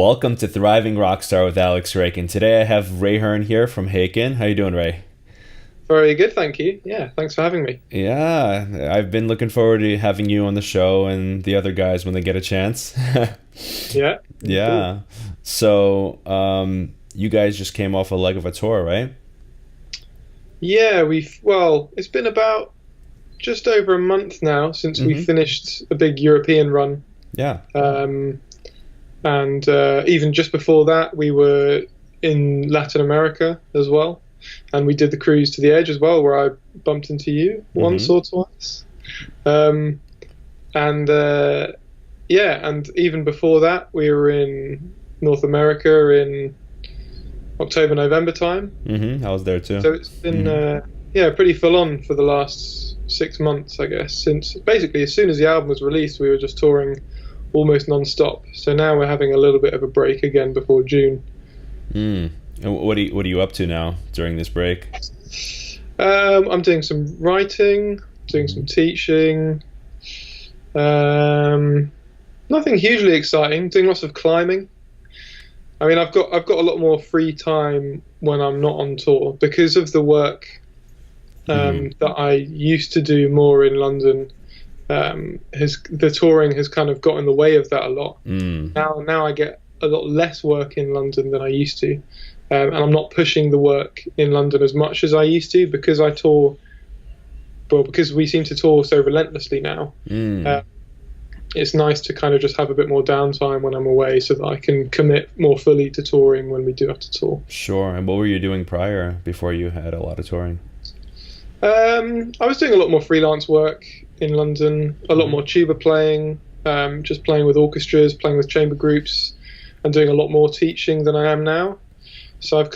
Welcome to Thriving Rockstar with Alex Rake, and today I have Ray Hearne here from Haken. How you doing, Ray? Very good, thank you. Yeah, thanks for having me. Yeah, I've been looking forward to having you on the show and the other guys when they get a chance. Yeah, cool. Yeah. So, you guys just came off a leg of a tour, right? Yeah, it's been about just over a month now since we Mm-hmm. finished a big European run. Yeah. And even just before that, we were in Latin America as well. And we did the cruise to the edge as well, where I bumped into you once Mm-hmm. or twice. Um, and even before that, we were in North America in October, November time. Mm-hmm. I was there too. So it's been Mm-hmm. pretty full on for the last 6 months, I guess. Since basically as soon as the album was released, we were just touring almost non-stop. So now we're having a little bit of a break again before June. Mm. And what are you up to now during this break? I'm doing some writing, doing some teaching. Nothing hugely exciting. Doing lots of climbing. I mean, I've got a lot more free time when I'm not on tour because of the work Mm-hmm. that I used to do more in London. The touring has kind of got in the way of that a lot. Mm. Now I get a lot less work in London than I used to, and I'm not pushing the work in London as much as I used to because I tour. Well, because we seem to tour so relentlessly now. Mm. It's nice to kind of just have a bit more downtime when I'm away so that I can commit more fully to touring when we do have to tour. Sure. And what were you doing prior before you had a lot of touring? I was doing a lot more freelance work in London, a lot more tuba playing, just playing with orchestras, playing with chamber groups, and doing a lot more teaching than I am now. So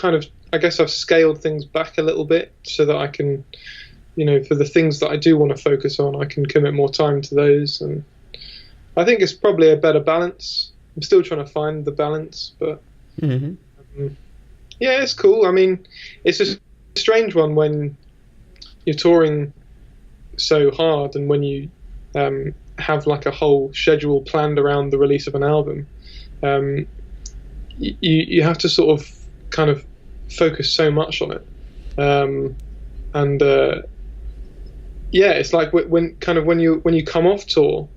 I guess I've scaled things back a little bit so that I can, for the things that I do want to focus on, I can commit more time to those. And I think it's probably a better balance. I'm still trying to find the balance, but Mm-hmm. yeah, it's cool. I mean, it's a strange one when you're touring so hard and when you have like a whole schedule planned around the release of an album. You have to sort of kind of focus so much on it, and yeah, it's like when you come off tour,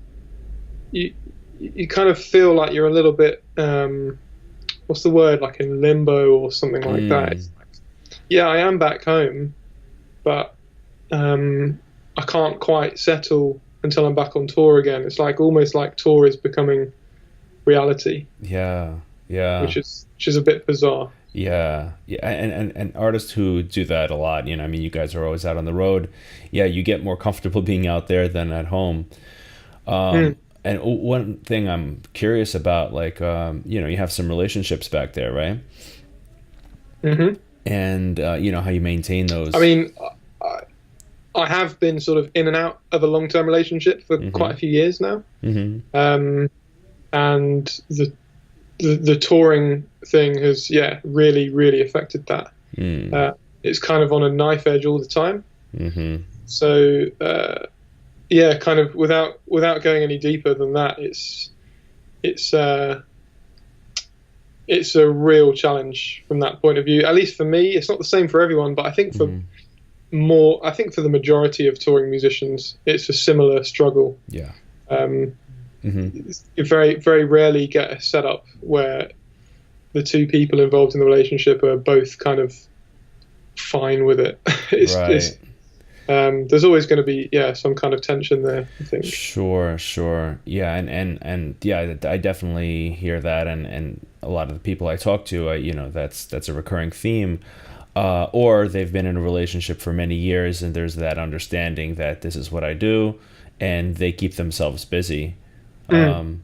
you kind of feel like you're a little bit what's the word, like in limbo or something like that. It's like, yeah, I am back home, but I can't quite settle until I'm back on tour again. It's like almost like tour is becoming reality, Yeah. Yeah. which is a bit bizarre. Yeah, yeah, and artists who do that a lot, I mean, you guys are always out on the road. Yeah, you get more comfortable being out there than at home. Mm. And one thing I'm curious about, like, you have some relationships back there, right? hmm And how you maintain those. I mean, I, I have been sort of in and out of a long-term relationship for Mm-hmm. quite a few years now, Mm-hmm. and the touring thing has really really affected that. Mm. It's kind of on a knife edge all the time. Mm-hmm. So kind of without going any deeper than that, it's a real challenge from that point of view. At least for me, it's not the same for everyone, but I think for the majority of touring musicians, it's a similar struggle. Yeah. Um, Mm-hmm. you very very rarely get a setup where the two people involved in the relationship are both kind of fine with it. Right. There's always going to be some kind of tension there, I think. Sure. Yeah, and yeah, I definitely hear that, and a lot of the people I talk to, that's a recurring theme. Or they've been in a relationship for many years, and there's that understanding that this is what I do, and they keep themselves busy.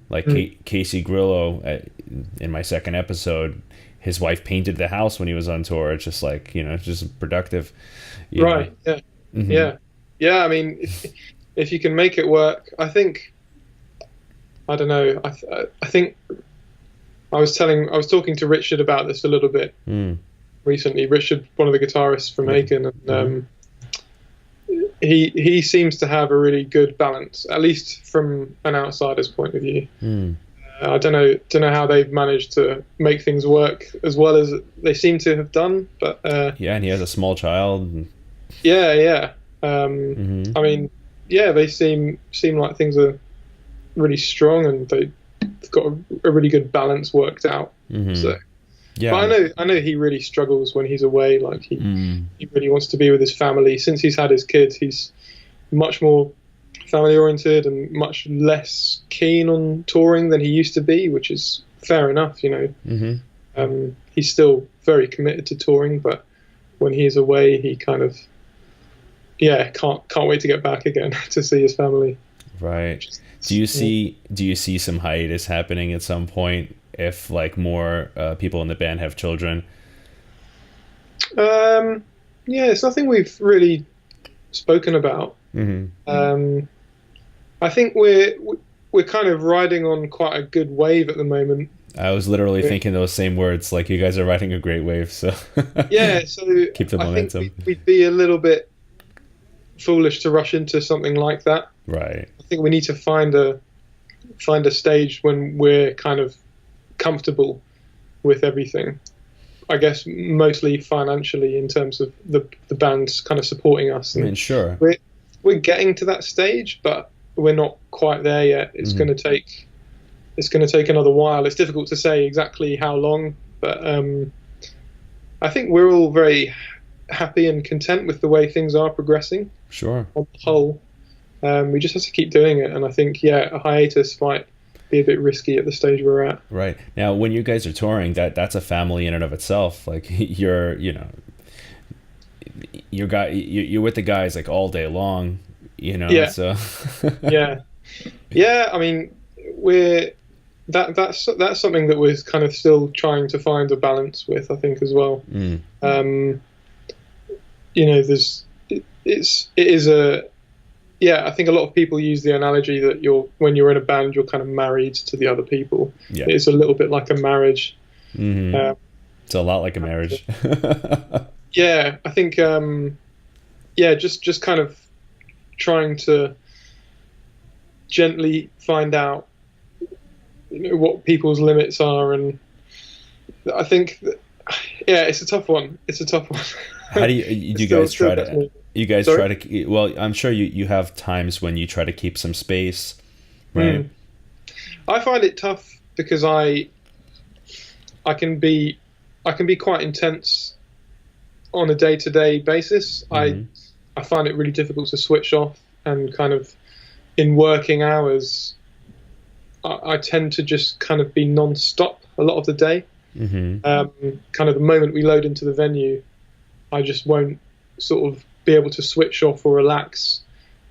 Like Casey Grillo, in my second episode, his wife painted the house when he was on tour. It's just like, it's just productive. Right. Yeah. Mm-hmm. Yeah. I mean, if you can make it work, I think. I don't know. I think I was talking to Richard about this a little bit recently. Richard, one of the guitarists from Haken, and he seems to have a really good balance, at least from an outsider's point of view. I don't know how they've managed to make things work as well as they seem to have done. But Yeah, and he has a small child. yeah. Hmm. I mean, yeah, they seem like things are really strong, and they've got a really good balance worked out. Hmm. So, Yeah. but I know he really struggles when he's away. Like Mm. he really wants to be with his family. Since he's had his kids, he's much more family oriented and much less keen on touring than he used to be, which is fair enough. Hmm. He's still very committed to touring, but when he's away, he kind of can't wait to get back again to see his family. Right. Do you see some hiatus happening at some point if like more people in the band have children? Yeah, it's nothing we've really spoken about. Hmm. I think we're kind of riding on quite a good wave at the moment. I was literally thinking those same words. Like you guys are riding a great wave, so Yeah, so keep the I think momentum. we'd be a little bit foolish to rush into something like that. Right. I think we need to find a stage when we're kind of comfortable with everything. I guess mostly financially in terms of the band's kind of supporting us. I mean, sure. We're getting to that stage, but we're not quite there yet. It's Mhm. going to take another while. It's difficult to say exactly how long, but I think we're all very happy and content with the way things are progressing Sure. on the whole. We just have to keep doing it, and I think a hiatus might be a bit risky at the stage we're at. Right. Now, when you guys are touring, that's a family in and of itself. Like you're you're with the guys like all day long, Yeah. so Yeah. I mean, that's something that we're kind of still trying to find a balance with, I think, as well. Mm. I think a lot of people use the analogy that when you're in a band, you're kind of married to the other people. Yeah. It's a little bit like a marriage. Hmm. It's a lot like a marriage. Yeah, I think just kind of trying to gently find out what people's limits are, and I think it's a tough one. How do you Still- guys still try to definitely- you guys Sorry? try to well, I'm sure you have times when you try to keep some space, right? I find it tough because I can be quite intense on a day-to-day basis. Mhm. I find it really difficult to switch off, and kind of in working hours I tend to just kind of be non-stop a lot of the day. Mhm. Kind of the moment we load into the venue, I just won't sort of be able to switch off or relax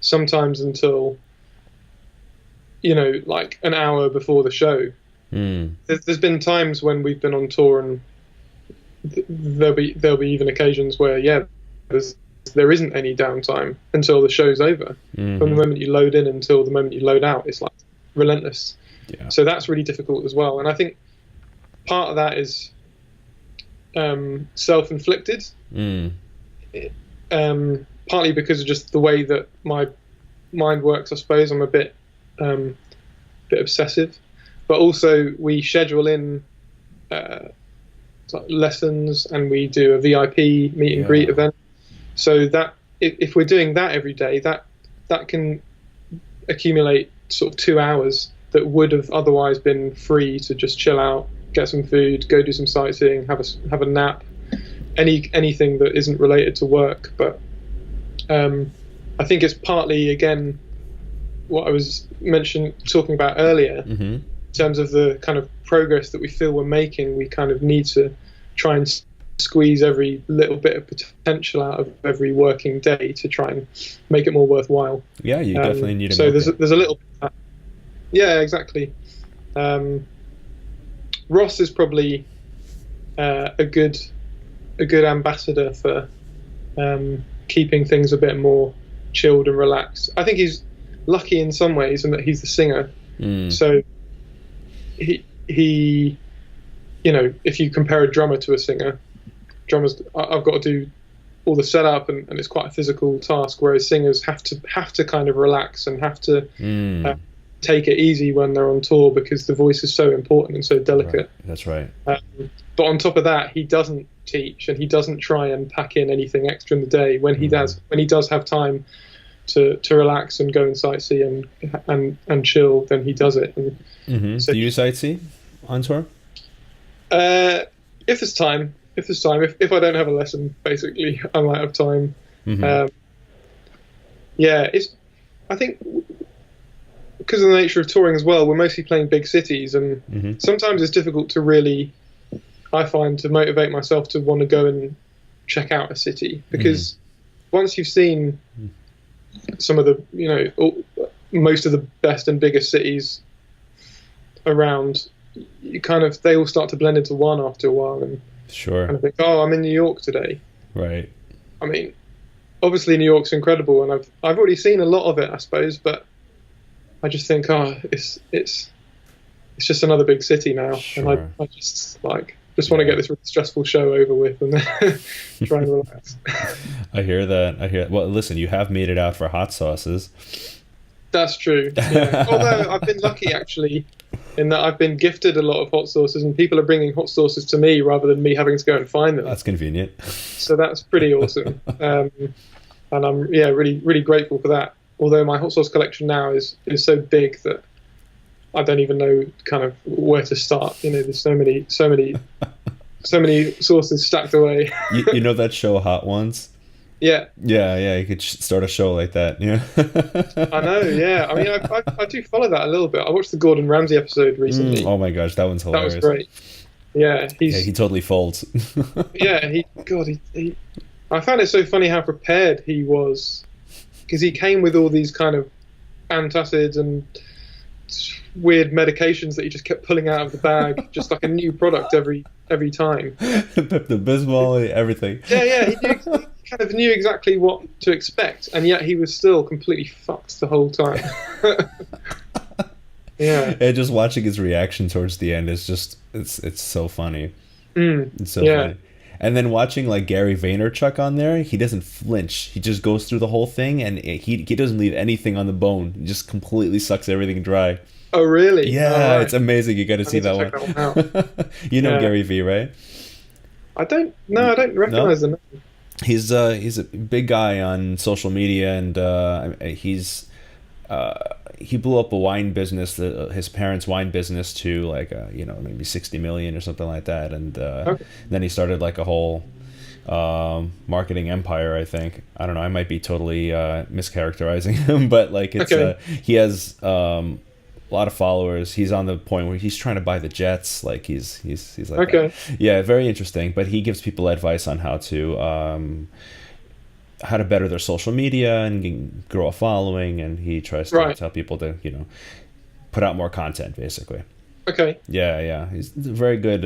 sometimes until like an hour before the show. Mm. There's been times when we've been on tour, and there'll be even occasions where there isn't any downtime until the show's over. Mhm. From the moment you load in until the moment you load out, it's like relentless. Yeah. So that's really difficult as well, and I think part of that is self-inflicted, Mm. partly because of just the way that my mind works. I suppose I'm a bit obsessive, but also we schedule in like lessons, and we do a VIP meet and greet event. So that if we're doing that every day, that can accumulate sort of 2 hours that would have otherwise been free to just chill out, get some food, go do some sightseeing, have a nap, anything that isn't related to work. But I think it's partly, again, what I was talking about earlier. Mhm. In terms of the kind of progress that we feel we're making, we kind of need to try and squeeze every little bit of potential out of every working day to try and make it more worthwhile. Yeah, you definitely need to. So there's a little bit of that. Yeah, exactly. Ross is probably a good ambassador for keeping things a bit more chilled and relaxed. I think he's lucky in some ways in that he's the singer. Mm. So he if you compare a drummer to a singer, I've got to do all the setup, and it's quite a physical task, whereas singers have to kind of relax and have to take it easy when they're on tour because the voice is so important and so delicate. Right. That's right. But on top of that, he doesn't teach and he doesn't try and pack in anything extra in the day. When he does have time to relax and go and sightsee and chill, then he does it. And So do you sightsee on tour? If there's time. If I don't have a lesson, basically, I might have time. I think because of the nature of touring as well, we're mostly playing big cities, and sometimes it's difficult to really, I find, to motivate myself to want to go and check out a city, because once you've seen some of the, most of the best and biggest cities around, they all start to blend into one after a while, and sure, kind of think, oh, I'm in New York today. Right. I mean, obviously New York's incredible, and I've already seen a lot of it, I suppose, but I just think, it's just another big city now, sure. And I just want to get this really stressful show over with and then try and relax. I hear that. Well, listen, you have made it out for hot sauces. That's true. Yeah. Although I've been lucky, actually, in that I've been gifted a lot of hot sauces, and people are bringing hot sauces to me rather than me having to go and find them. That's convenient. So that's pretty awesome. And I'm really, really grateful for that. Although my hot sauce collection now is so big that I don't even know kind of where to start. There's so many sauces stacked away. you know that show Hot Ones? Yeah. Yeah. You could start a show like that. Yeah. I know. Yeah. I mean, I do follow that a little bit. I watched the Gordon Ramsay episode recently. Oh my gosh, that one's hilarious. That was great. Yeah. He totally folds. Yeah. I found it so funny how prepared he was, because he came with all these kind of antacids and weird medications that he just kept pulling out of the bag, just like a new product every time. Pepto-Bismol, everything. Yeah, he kind of knew exactly what to expect, and yet he was still completely fucked the whole time. Yeah. And just watching his reaction towards the end is just it's so funny. It's so funny. And then watching like Gary Vaynerchuk on there, he doesn't flinch. He just goes through the whole thing, and he doesn't leave anything on the bone. He just completely sucks everything dry. Oh, really? Yeah, It's amazing. You got to see that one. You know Gary V, right? I don't recognize the name. He's a big guy on social media, and he blew up a wine business, his parents' wine business, to like maybe 60 million or something like that, and then he started like a whole marketing empire. I think, I don't know, I might be totally mischaracterizing him, but like he has a lot of followers. He's on the point where he's trying to buy the jets. Like he's like very interesting. But he gives people advice on how to better their social media and grow a following, and he tries to tell people to put out more content, basically. Okay. Yeah. He's very good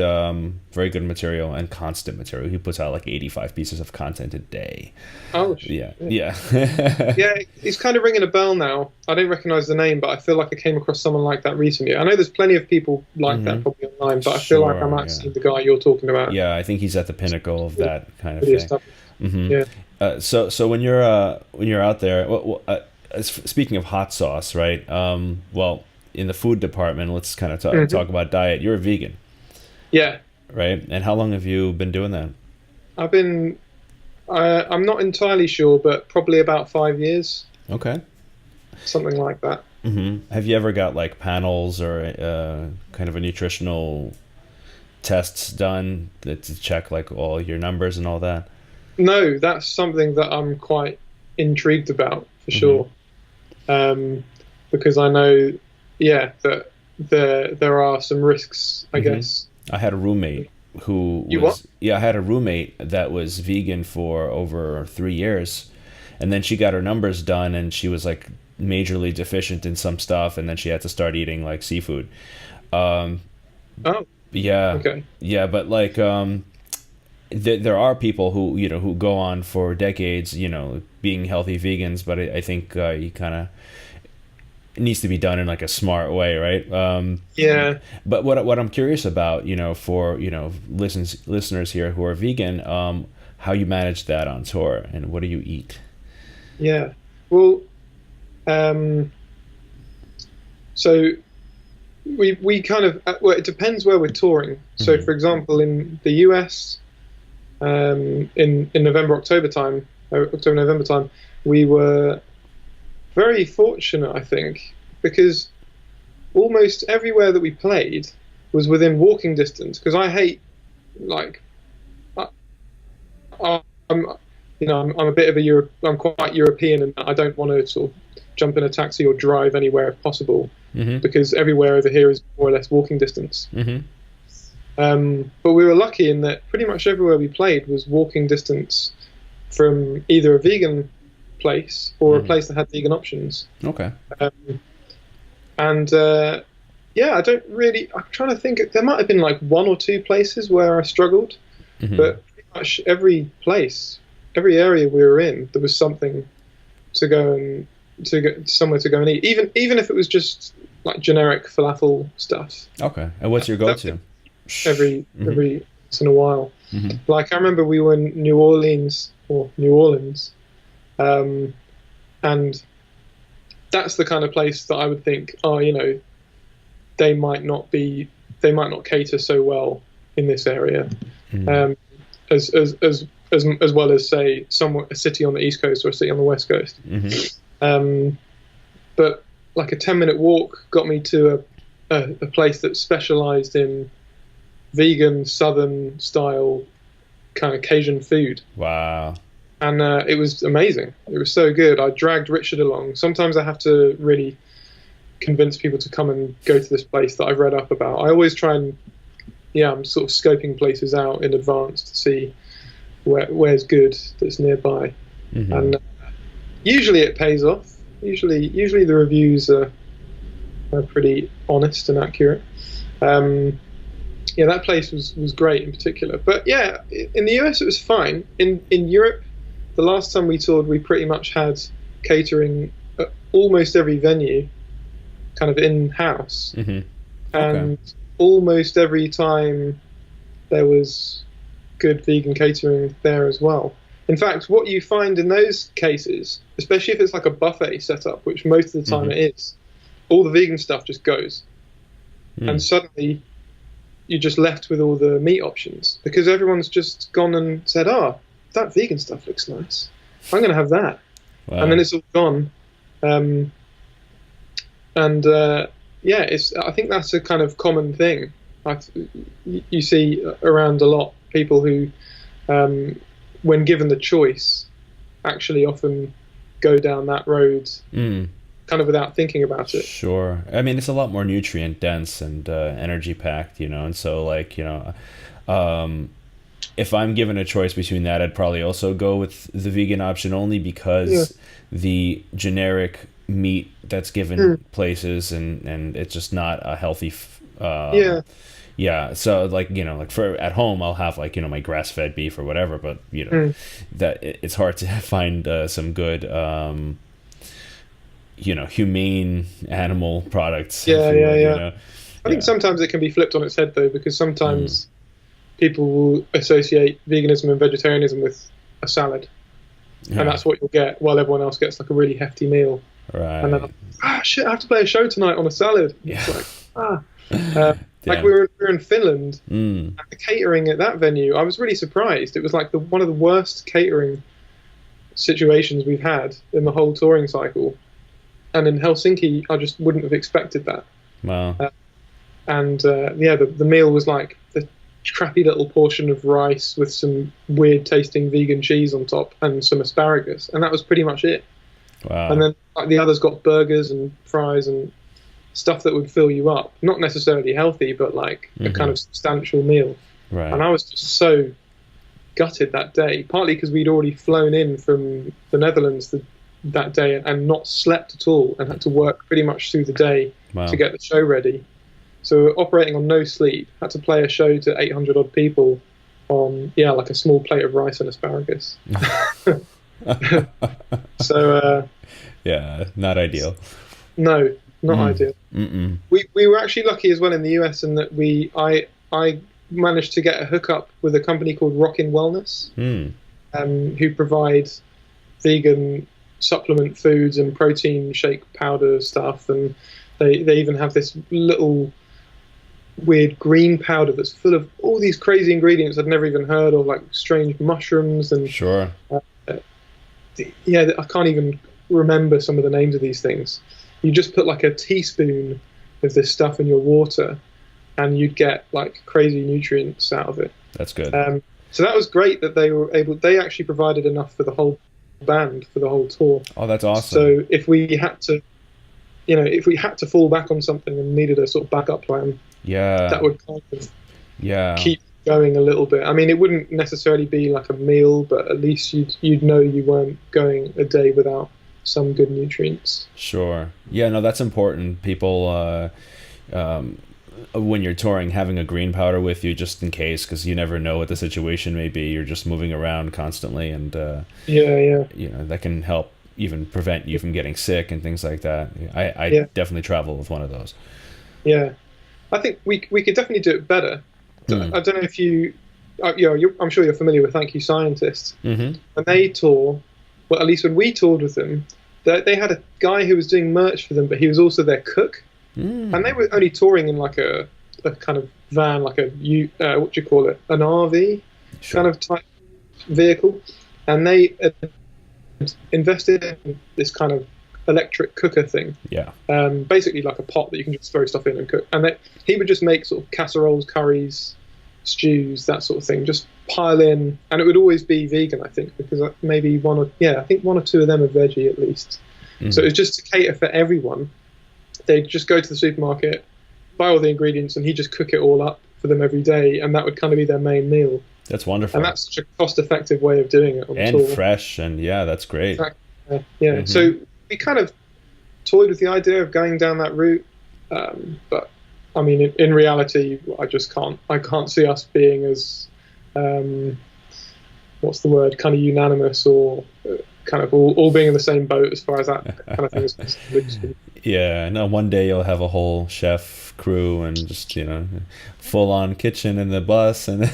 material and constant material. He puts out like 85 pieces of content a day. Oh, yeah. Yeah, he's kind of ringing a bell now. I don't recognize the name, but I feel like I came across someone like that recently. I know there's plenty of people like that probably online, but I feel like I might have seen the guy you're talking about. Yeah, I think he's at the pinnacle of that kind of thing. Yeah. So when you're out there, speaking of hot sauce, right? In the food department, let's kind of talk about diet. You're a vegan. Yeah. Right? And how long have you been doing that? I'm not entirely sure, but probably about 5 years. Okay. Something like that. Mm-hmm. Have you ever got like panels or kind of a nutritional tests done to check like all your numbers and all that? No, that's something that I'm quite intrigued about, for sure. Because I know, that there are some risks, I guess. I had a roommate I had a roommate that was vegan for over 3 years, and then she got her numbers done, and she was like majorly deficient in some stuff, and then she had to start eating like seafood. Yeah. Okay. Yeah, but like there are people who go on for decades, being healthy vegans, but I think you kind of, it needs to be done in like a smart way, right? But what I'm curious about, for listeners here who are vegan, how you manage that on tour, and what do you eat? Yeah, well, So we kind of, well, it depends where we're touring. So, Mhm. for example, in the US, in November, October time, October, November time, we were very fortunate, I think, because almost everywhere that we played was within walking distance. Because I hate, like, I'm, I'm a bit of a I'm quite European, and I don't want to sort of jump in a taxi or drive anywhere if possible, Mhm. because everywhere over here is more or less walking distance. Mhm. But we were lucky in that pretty much everywhere we played was walking distance from either a vegan place or a Mhm. place that had vegan options. Okay. Um, and yeah, I don't really. I'm trying to think. There might have been like one or two places where I struggled, Mhm. but pretty much every place, every area we were in, there was something to go and to get somewhere to go and eat. Even if it was just like generic falafel stuff. Okay. And what's your That go-to? Mhm. every once in a while. Mhm. Like I remember we were in New Orleans, um, and that's the kind of place that I would think, oh, they might not be, they might not cater so well in this area, Mhm. um, as well as say somewhere a city on the East Coast or a city on the West Coast. Mhm. Um, but like a 10-minute walk got me to a place that specialised in vegan Southern style kind of Cajun food. Wow. And it was amazing. It was so good. I dragged Richard along. Sometimes I have to really convince people to come and go to this place that I've read up about. I always try and, yeah, I'm sort of scoping places out in advance to see where's good that's nearby. Mhm. And usually it pays off. Usually the reviews are pretty honest and accurate. Yeah, that place was great in particular. But yeah, in the US it was fine. In Europe, the last time we toured, we pretty much had catering at almost every venue, kind of in house, Mhm. Okay. and almost every time there was good vegan catering there as well. In fact, what you find in those cases, especially if it's like a buffet setup, which most of the time Mhm. it is, all the vegan stuff just goes, and Mm. suddenly you're just left with all the meat options because everyone's just gone and said, "Oh, that vegan stuff looks nice. I'm going to have that," and then Wow. it's all gone. Um, and yeah, I think that's a kind of common thing. You see around a lot people who, when given the choice, actually often go down that road, Mm. kind of without thinking about it. Sure. I mean, it's a lot more nutrient dense and energy packed, and so like, um, if I'm given a choice between that, I'd probably also go with the vegan option only Yeah. because the generic meat that's given Mm. places and it's just not a healthy Yeah. yeah, so like, like for at home I'll have like, my grass-fed beef or whatever, but Mm. that it's hard to find some good humane animal products, if Yeah. you Yeah. would, Yeah. I think yeah. sometimes it can be flipped on its head though, because Mm. sometimes people will associate veganism and vegetarianism with a salad, and Yeah. that's what you'll get, while everyone else gets like a really hefty meal. And then, Right. shit, I have to play a show tonight on a salad. Yeah. It's like, like Damn. we were in Finland, Mm. and the catering at that venue, I was really surprised. It was like one of the worst catering situations we've had in the whole touring cycle. And in Helsinki, I just wouldn't have expected that. Wow. And yeah, the meal was like the crappy little portion of rice with some weird tasting vegan cheese on top and some asparagus, and that was pretty much it. Wow. And then like the others got burgers and fries and stuff that would fill you up, not necessarily healthy, but like a kind of substantial meal. Right. And I was just so gutted that day, partly because we'd already flown in from the Netherlands that day and not slept at all and had to work pretty much through the day Wow. to get the show ready. So we're operating on no sleep, had to play a show to 800 odd people on, yeah, like a small plate of rice and asparagus. So, Yeah, not ideal. no, not ideal. Mm-mm. We were actually lucky as well in the US in that I managed to get a hookup with a company called Rockin' Wellness, Mm. who provide vegan supplement foods and protein shake powder stuff, and They even have this little weird green powder that's full of all these crazy ingredients I'd never even heard of, like strange mushrooms and Sure. yeah, I can't even remember some of the names of these things. You just put like a teaspoon of this stuff in your water, and you'd get like crazy nutrients out of it. That's good. So that was great that they were able. They actually provided enough for the whole band for the whole tour. Oh, that's awesome. So if we had to, if we had to fall back on something and needed a sort of backup plan, that would kind of keep going a little bit. I mean, it wouldn't necessarily be like a meal, but at least you'd know you weren't going a day without some good nutrients. Sure. Yeah, no, that's important. People, when you're touring, having a green powder with you just in case, because you never know what the situation may be. You're just moving around constantly, and that can help even prevent you from getting sick and things like that. I definitely travel with one of those. Yeah, I think we could definitely do it better. I don't know if I'm sure you're familiar with Thank You Scientists. Mm-hmm. When they tour, well, at least when we toured with them, they had a guy who was doing merch for them, but he was also their cook. And they were only touring in like a kind of van, like an RV kind of type vehicle. And they invested in this kind of electric cooker thing. Yeah. Basically like a pot that you can just throw stuff in and cook. And he would just make sort of casseroles, curries, stews, that sort of thing. Just pile in, and it would always be vegan, I think, because maybe one or two of them are veggie at least. Mm-hmm. So it was just to cater for everyone. They'd just go to the supermarket, buy all the ingredients, and he'd just cook it all up for them every day, and that would kind of be their main meal. That's wonderful. And that's such a cost-effective way of doing it on and tour. Fresh, and that's great. Exactly. Yeah. Mm-hmm. So we kind of toyed with the idea of going down that route, but I mean, in reality, I can't see us being as what's the word? Kind of unanimous or kind of all being in the same boat as far as that kind of thing is concerned. Yeah, no, one day you'll have a whole chef crew and just, full on kitchen in the bus and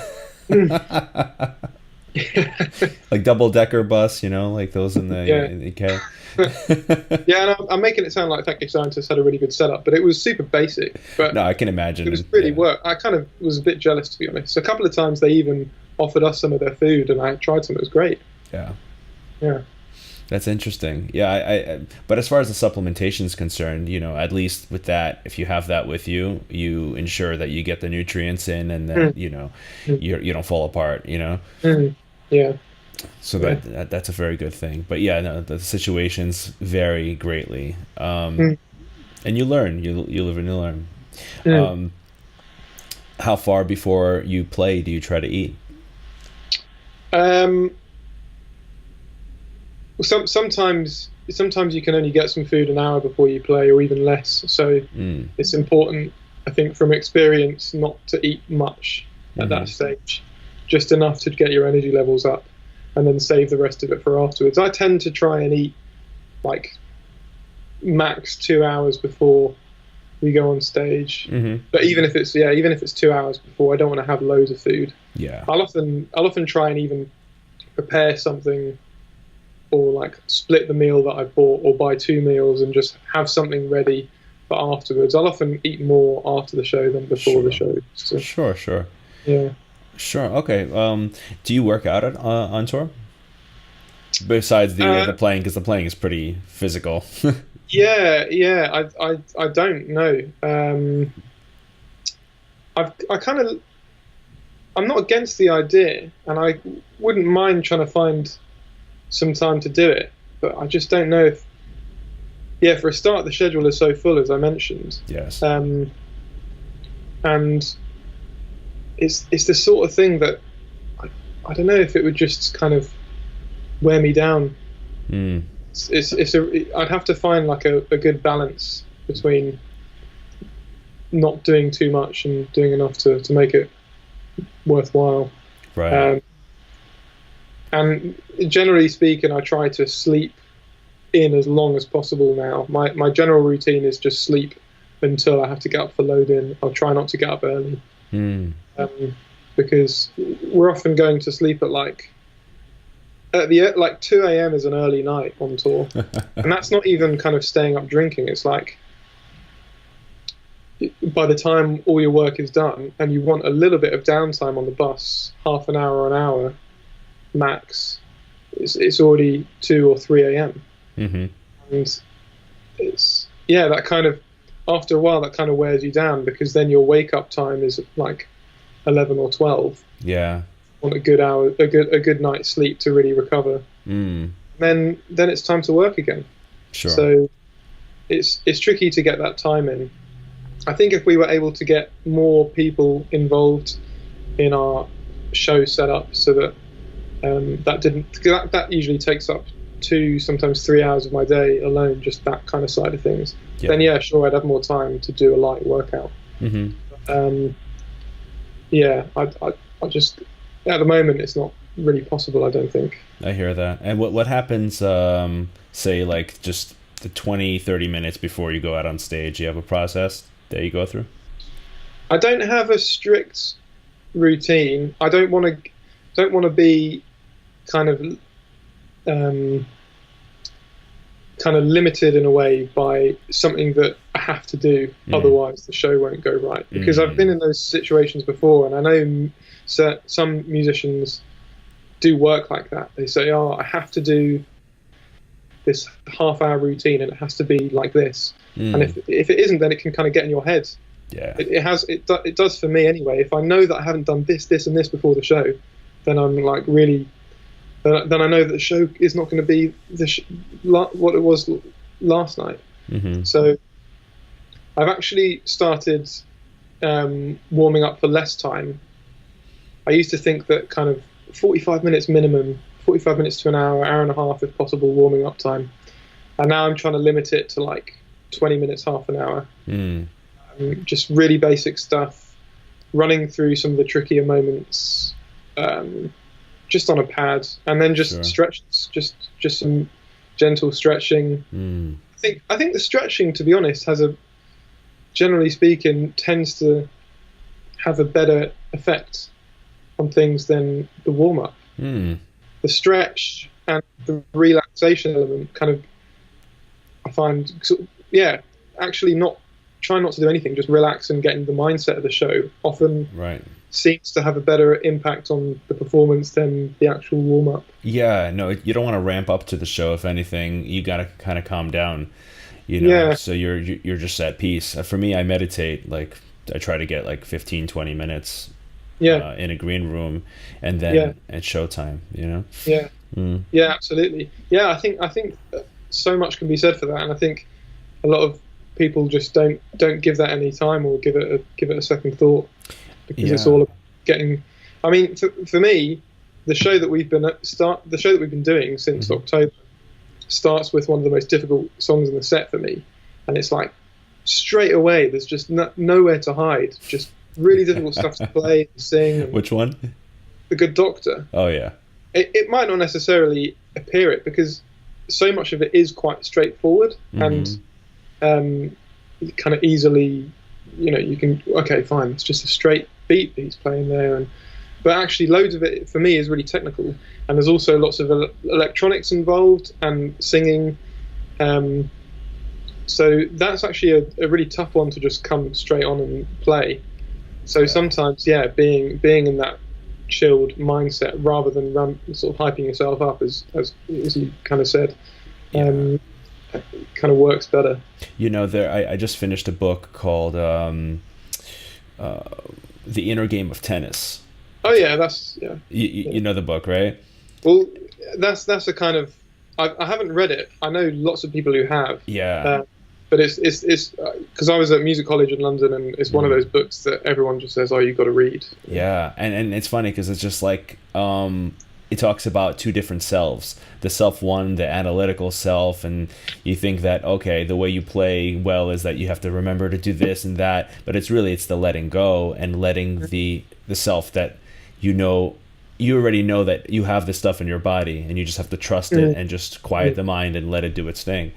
like double-decker bus, like those in the UK. Yeah, and I'm making it sound like Thank You Scientists had a really good setup, but it was super basic. But no, I can imagine. It was really work. I kind of was a bit jealous, to be honest. A couple of times they even offered us some of their food, and I tried some. It was great. Yeah. That's interesting. Yeah, but as far as the supplementation is concerned, at least with that, if you have that with you, you ensure that you get the nutrients in, and that you don't fall apart. Yeah. So that's a very good thing. But the situations vary greatly, and you learn. You live and you learn. How far before you play do you try to eat? Sometimes you can only get some food an hour before you play, or even less. So it's important, I think, from experience, not to eat much at that stage, just enough to get your energy levels up, and then save the rest of it for afterwards. I tend to try and eat like max 2 hours before we go on stage. But even if it's 2 hours before, I don't want to have loads of food. Yeah, I'll often try and even prepare something, or like split the meal that I bought, or buy 2 meals and just have something ready for afterwards. I'll often eat more after the show than before the show. So. Sure. Yeah. Sure. Okay. Do you work out on tour? Besides the playing, because the playing is pretty physical. Yeah. I don't know. I'm not against the idea, and I wouldn't mind trying to find some time to do it, but I just don't know if. Yeah, for a start, the schedule is so full, as I mentioned. Yes. And it's the sort of thing that I don't know if it would just kind of wear me down. I'd have to find like a good balance between not doing too much and doing enough to make it worthwhile. Right. And generally speaking, I try to sleep in as long as possible now. My general routine is just sleep until I have to get up for load-in. I'll try not to get up early. Because we're often going to sleep at like 2 a.m. is an early night on tour. And that's not even kind of staying up drinking. It's like by the time all your work is done, and you want a little bit of downtime on the bus, half an hour or an hour max, it's already 2 or 3 a.m. Mm-hmm. And it's, yeah, that kind of, after a while, that kind of wears you down, because then your wake up time is like 11 or 12. Yeah. Want a good hour, a good night's sleep to really recover. Then it's time to work again. Sure. So it's tricky to get that time in. I think if we were able to get more people involved in our show setup, so that that usually takes up 2, sometimes 3 hours of my day alone, just that kind of side of things. Yeah. Then yeah, sure, I'd have more time to do a light workout. Yeah, I just, at the moment it's not really possible, I don't think. I hear that. And what happens, say like just the 20-30 minutes before you go out on stage? You have a process that you go through? I don't have a strict routine. I don't want to be kind of limited in a way by something that I have to do, otherwise the show won't go right. Because I've been in those situations before, and I know some musicians do work like that. They say, "Oh, I have to do this half-hour routine, and it has to be like this." And if it isn't, then it can kind of get in your head. Yeah. It does for me anyway. If I know that I haven't done this, and this before the show, then I'm like really. Then I know that the show is not going to be what it was last night. So I've actually started warming up for less time. I used to think that kind of 45 minutes minimum, 45 minutes to an hour, hour and a half if possible, warming up time. And now I'm trying to limit it to like 20 minutes, half an hour. Just really basic stuff, running through some of the trickier moments, just on a pad, and then just stretches, just some gentle stretching. I think the stretching, to be honest, generally speaking, tends to have a better effect on things than the warm-up. The stretch and the relaxation element kind of, I find, actually try not to do anything, just relax and get in the mindset of the show often seems to have a better impact on the performance than the actual warm-up. Yeah, no, you don't want to ramp up to the show. If anything, you got to kind of calm down, so you're just at peace. For me, I meditate, like I try to get like 15-20 minutes in a green room, and then at showtime, Yeah, absolutely. Yeah, I think so much can be said for that, and I think a lot of people just don't give that any time or give it a second thought, because it's all about getting. I mean, for me, the show that we've been doing since October starts with one of the most difficult songs in the set for me, and it's like straight away there's just nowhere to hide, just really difficult stuff to play and sing. Which one? The Good Doctor. Oh yeah. It might not necessarily appear it, because so much of it is quite straightforward and kind of easily, you can, okay, fine, it's just a straight beat that he's playing there, but actually loads of it for me is really technical, and there's also lots of electronics involved and singing, so that's actually a really tough one to just come straight on and play. So sometimes, being in that chilled mindset rather than sort of hyping yourself up, as you kind of said, kind of works better. I just finished a book called The Inner Game of Tennis. Oh yeah, you know the book, right? Well, that's a kind of, I haven't read it. I know lots of people who have. But it's because I was at music college in London, and it's one of those books that everyone just says, "Oh, you've got to read." Yeah, and it's funny because it's just like it talks about two different selves. The self one, the analytical self, and you think that, okay, the way you play well is that you have to remember to do this and that, but it's the letting go and letting the self that you already know that you have this stuff in your body, and you just have to trust it and just quiet the mind and let it do its thing.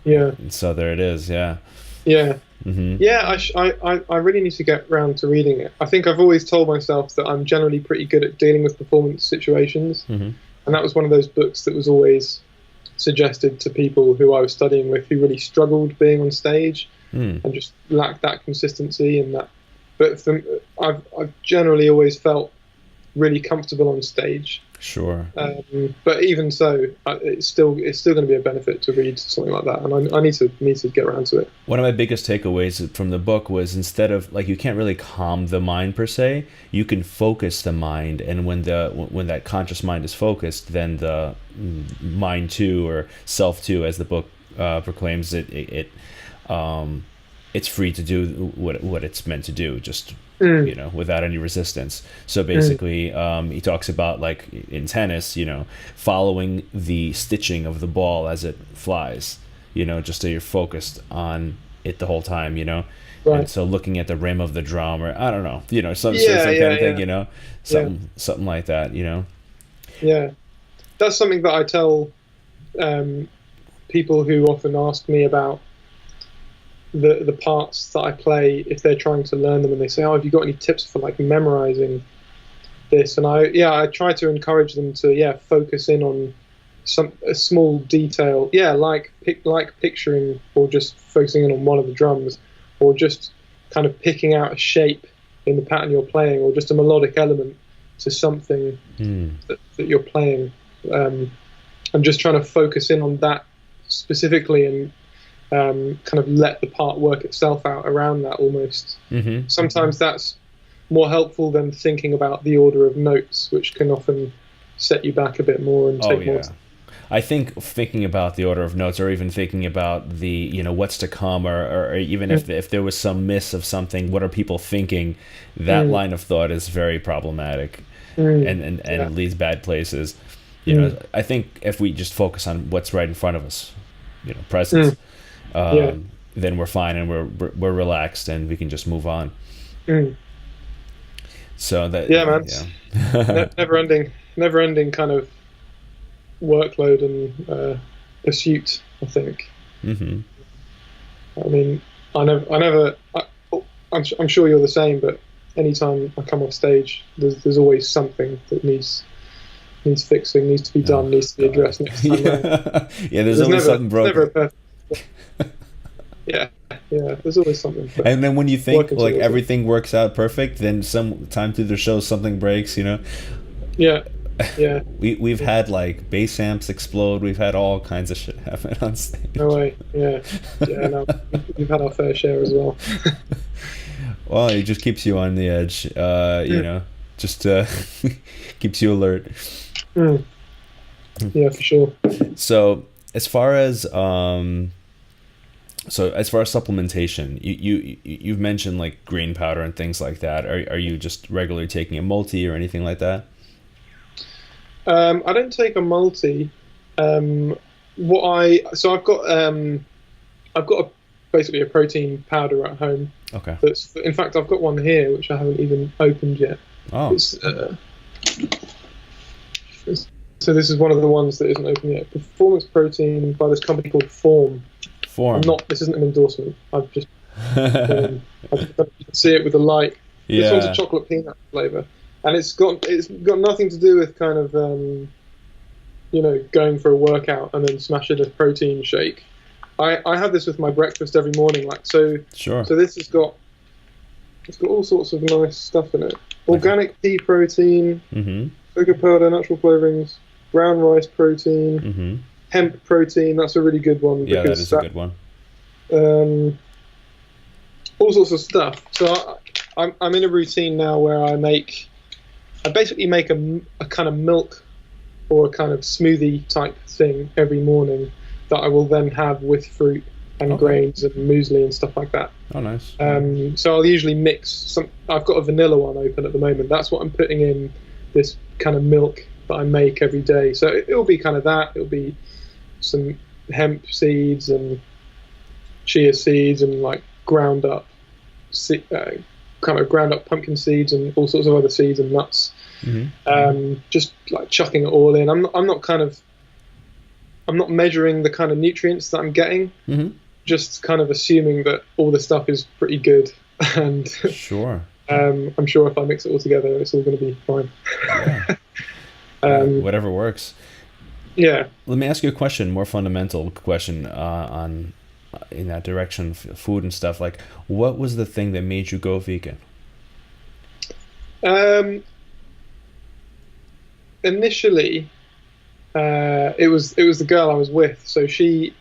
Yeah. And so there it is. Yeah. Yeah. Yeah. I really need to get round to reading it. I think I've always told myself that I'm generally pretty good at dealing with performance situations, and that was one of those books that was always suggested to people who I was studying with who really struggled being on stage. and just lack that consistency and that. But I've generally always felt really comfortable on stage. Sure. But even so, it's still going to be a benefit to read something like that, and I need to get around to it. One of my biggest takeaways from the book was, instead of, like, you can't really calm the mind per se, you can focus the mind, and when that conscious mind is focused, then the mind too, or self too, as the book proclaims it's free to do what it's meant to do, just without any resistance. So basically, he talks about, like, in tennis, following the stitching of the ball as it flies, just so you're focused on it the whole time, Right. And so looking at the rim of the drum, or I don't know, some kind of thing, something like that, Yeah, that's something that I tell people who often ask me about the parts that I play, if they're trying to learn them, and they say, "Oh, have you got any tips for, like, memorizing this?" And I try to encourage them to focus in on a small detail, like picturing, or just focusing in on one of the drums, or just kind of picking out a shape in the pattern you're playing, or just a melodic element to something that you're playing, and just trying to focus in on that specifically, and kind of let the part work itself out around that almost. Mm-hmm. Sometimes that's more helpful than thinking about the order of notes, which can often set you back a bit more and take more time. I think thinking about the order of notes, or even thinking about the, what's to come, or even if there was some miss of something, what are people thinking, that line of thought is very problematic, and it leads bad places. I think if we just focus on what's right in front of us, presence, then we're fine, and we're relaxed, and we can just move on. So that man, never ending kind of workload and pursuit, I think. I mean, I'm sure you're the same, but anytime I come off stage, there's always something that needs fixing, needs to be done, needs to be addressed next time. There's always something broken. Never a perfect. There's always something. And then when you think like everything works out perfect, then some time through the show something breaks, Yeah. We've had, like, bass amps explode. We've had all kinds of shit happen on stage. No way. Yeah. No, we've had our fair share as well. Well, it just keeps you on the edge. Just keeps you alert. Yeah, for sure. So as far as supplementation, you've mentioned, like, green powder and things like that. Are you just regularly taking a multi or anything like that? I don't take a multi. I've got basically a protein powder at home. Okay. In fact, I've got one here which I haven't even opened yet. Oh. So this is one of the ones that isn't open yet. Performance protein by this company called Form. This isn't an endorsement. I've just you can see it with the light. Yeah. This one's a chocolate peanut flavor. And it's got nothing to do with kind of going for a workout and then smashing a protein shake. I have this with my breakfast every morning, like so. Sure. So this has got all sorts of nice stuff in it. Organic pea protein, cocoa powder, natural flavorings, brown rice protein, hemp protein. That's a really good one. Yeah, that is a good one. All sorts of stuff. So I'm in a routine now where I basically make a kind of milk or a kind of smoothie type thing every morning that I will then have with fruit and grains and muesli and stuff like that. Oh, nice. So I'll usually mix some. I've got a vanilla one open at the moment. That's what I'm putting in this kind of milk that I make every day. So it'll be kind of that. It'll be some hemp seeds and chia seeds and, like, ground up pumpkin seeds and all sorts of other seeds and nuts. Just, like, chucking it all in. I'm not measuring the kind of nutrients that I'm getting. Just kind of assuming that all the stuff is pretty good, and sure. I'm sure if I mix it all together, it's all going to be fine. Whatever works. Yeah. Let me ask you a question, more fundamental question on in that direction, food and stuff. Like, what was the thing that made you go vegan? Um, Initially, it was the girl I was with. So she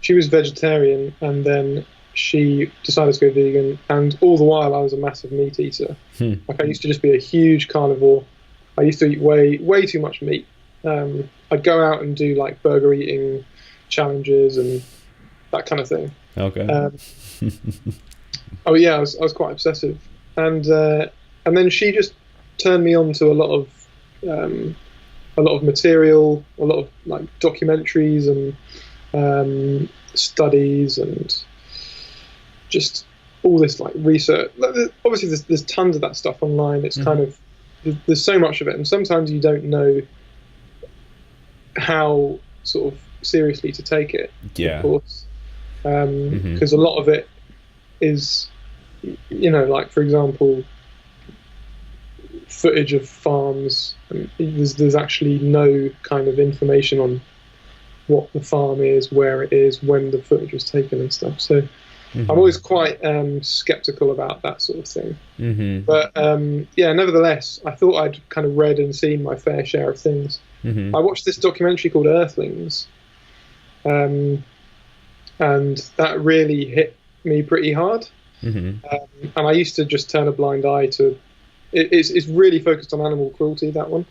was vegetarian, and then she decided to go vegan. And all the while, I was a massive meat eater. Like, I used to just be a huge carnivore. I used to eat way too much meat. I'd go out and do like burger eating challenges and that kind of thing. Okay. Oh yeah, I was quite obsessive, and then she just turned me on to a lot of material, a lot of like documentaries and studies, and just all this like research. Obviously, there's tons of that stuff online. It's kind of there's so much of it, and sometimes you don't know how sort of seriously to take it. Yeah. Of course, because a lot of it is, like for example, footage of farms, and there's actually no kind of information on what the farm is, where it is, when the footage was taken and stuff. So I'm always quite skeptical about that sort of thing. But yeah, nevertheless, I thought I'd kind of read and seen my fair share of things. I watched this documentary called Earthlings, and that really hit me pretty hard. And I used to just turn a blind eye to it's really focused on animal cruelty, that one.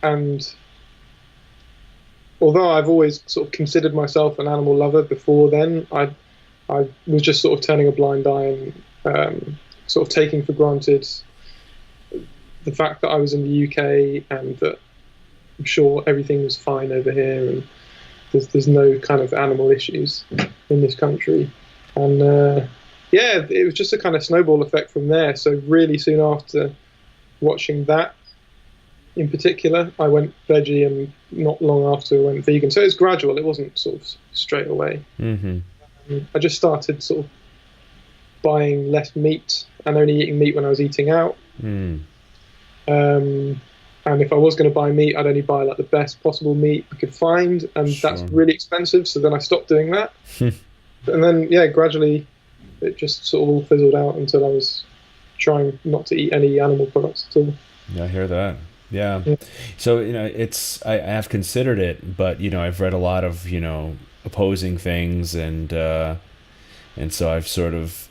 And although I've always sort of considered myself an animal lover before then, I was just sort of turning a blind eye and sort of taking for granted the fact that I was in the UK and that I'm sure everything was fine over here and there's no kind of animal issues in this country. And yeah, it was just a kind of snowball effect from there. So really soon after watching that in particular, I went veggie, and not long after I went vegan. So it was gradual. It wasn't sort of straight away. I just started sort of buying less meat and only eating meat when I was eating out. And if I was going to buy meat, I'd only buy like the best possible meat I could find, and that's really expensive. So then I stopped doing that. And then, yeah, gradually it just sort of all fizzled out until I was trying not to eat any animal products at all. Yeah, I hear that. Yeah. So, I have considered it, but, I've read a lot of, opposing things, and so I've sort of,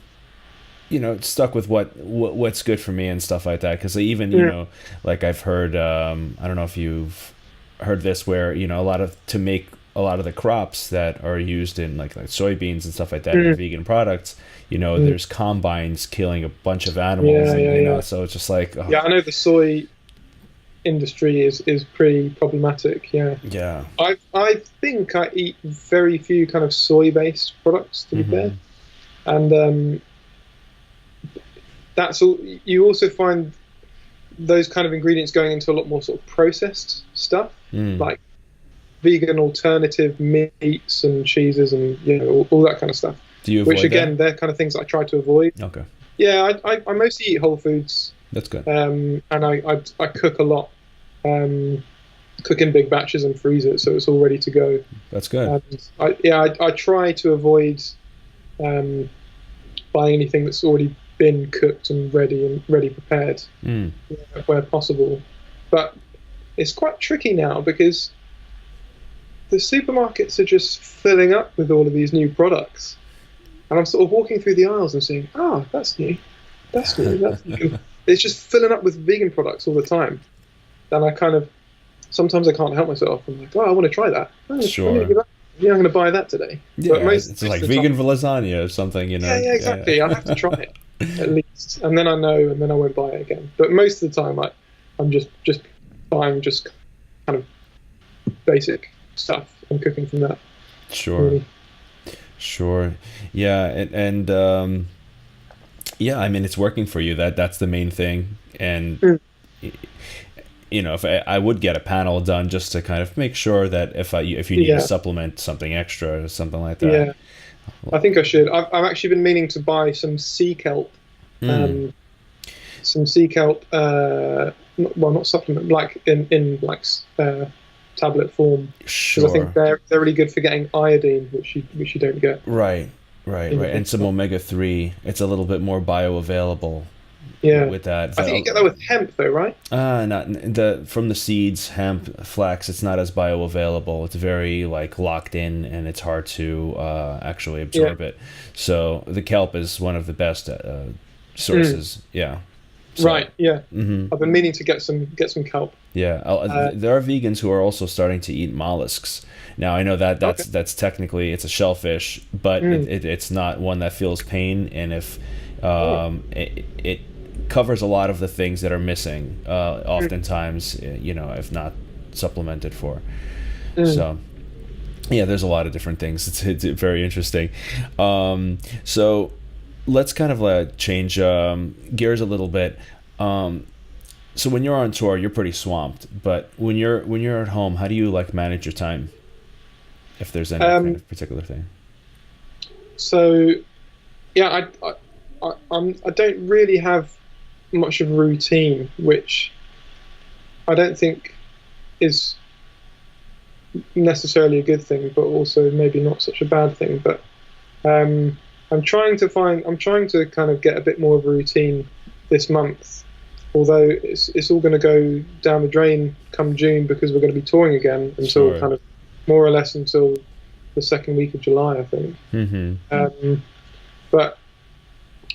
stuck with what's good for me and stuff like that. Cause even, like I've heard, I don't know if you've heard this, where, to make a lot of the crops that are used in like soybeans and stuff like that in vegan products, there's combines killing a bunch of animals, so it's just like, yeah, I know the soy industry is pretty problematic. I think I eat very few kind of soy based products, to be fair, and that's all. You also find those kind of ingredients going into a lot more sort of processed stuff, like vegan alternative meats and cheeses and all that kind of stuff. Do you avoid which again that? They're kind of things that I try to avoid. Okay. Yeah, I mostly eat whole foods. That's good. And I cook a lot. Cook in big batches and freeze it so it's all ready to go. That's good. And I try to avoid buying anything that's already been cooked and ready prepared where possible. But it's quite tricky now because the supermarkets are just filling up with all of these new products, and I'm sort of walking through the aisles and saying, that's new, that's new. It's just filling up with vegan products all the time. And I kind of, sometimes I can't help myself. I'm like, I want to try that. Sure. I'm going to buy that today. Yeah, but it's like vegan lasagna or something, Yeah, exactly. I have to try it at least, and then I know, and then I won't buy it again. But most of the time, I'm just buying just kind of basic stuff and cooking from that. Sure. Really. Sure. Yeah, and yeah, I mean, it's working for you. That's the main thing, and. If I would get a panel done just to kind of make sure that if you need to supplement something extra or something like that. Yeah, I think I should. I've actually been meaning to buy some sea kelp. Some sea kelp. Well, not supplement, like in like tablet form, because I think Sure. they're really good for getting iodine, which you don't get Right. Right. in the Right. fish And some oil. omega 3. It's a little bit more bioavailable Yeah, with that. I think you get that with hemp though, right? Not the from the seeds, hemp, flax. It's not as bioavailable. It's very like locked in, and it's hard to actually Yeah. absorb it. So the kelp is one of the best Mm. sources. Yeah. So. Right. Yeah. Hmm. I've been meaning to get some kelp. Yeah, Uh, there are vegans who are also starting to eat mollusks. Now I know that okay. that's technically it's a shellfish, but Mm. it's not one that feels pain, and if Oh. it covers a lot of the things that are missing, Mm. oftentimes, if not supplemented for. Mm. So yeah, there's a lot of different things. It's very interesting. So let's kind of change gears a little bit. Um, so when you're on tour, you're pretty swamped. But when you're at home, how do you like manage your time? If there's any kind Um, of particular thing. so yeah, I don't really have much of a routine, which I don't think is necessarily a good thing, but also maybe not such a bad thing. But um, I'm trying to kind of get a bit more of a routine this month. Although it's all going to go down the drain come June because we're going to be touring again until Sure. kind of more or less until the second week of July, I think. Mm-hmm. But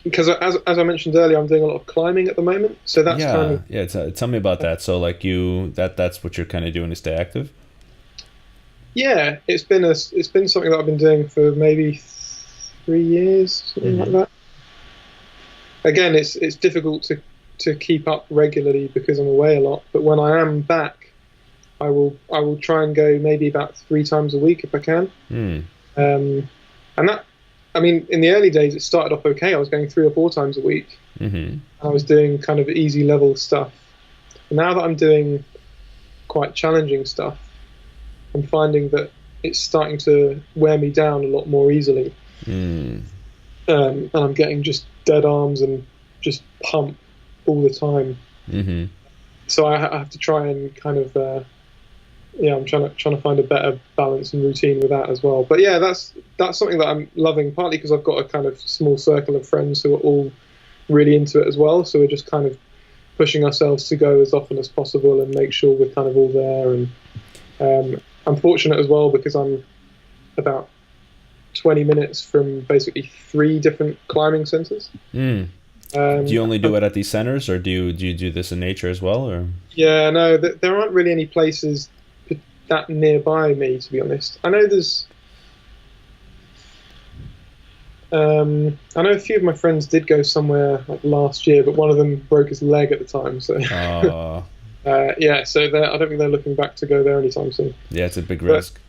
because as I mentioned earlier, I'm doing a lot of climbing at the moment, so that's kind Yeah, of yeah. Tell me about that. So like that's what you're kind of doing to stay active. yeah. It's been something that I've been doing for maybe 3 years, something like Mm-hmm. that. Again, it's difficult to keep up regularly because I'm away a lot. But when I am back, I will try and go maybe about 3 times a week if I can. Mm. And that, I mean, in the early days, it started off okay. I was going 3 or 4 times a week. Mm-hmm. I was doing kind of easy level stuff. Now that I'm doing quite challenging stuff, I'm finding that it's starting to wear me down a lot more easily. Mm. And I'm getting just dead arms and just pump all the time. Mm-hmm. So I have to try and kind of yeah, I'm trying to find a better balance and routine with that as well. But yeah, that's something that I'm loving, partly because I've got a kind of small circle of friends who are all really into it as well. So we're just kind of pushing ourselves to go as often as possible and make sure we're kind of all there. And I'm fortunate as well because I'm about 20 minutes from basically 3 different climbing centres. Mm. Um, Do you only do it at these centers, or do you do this in nature as well, or? yeah, no, there aren't really any places that nearby me, to be honest. I know there's. I know a few of my friends did go somewhere like last year, but one of them broke his leg at the time. So Uh, yeah, so I don't think they're looking back to go there anytime soon. yeah, it's a big But risk.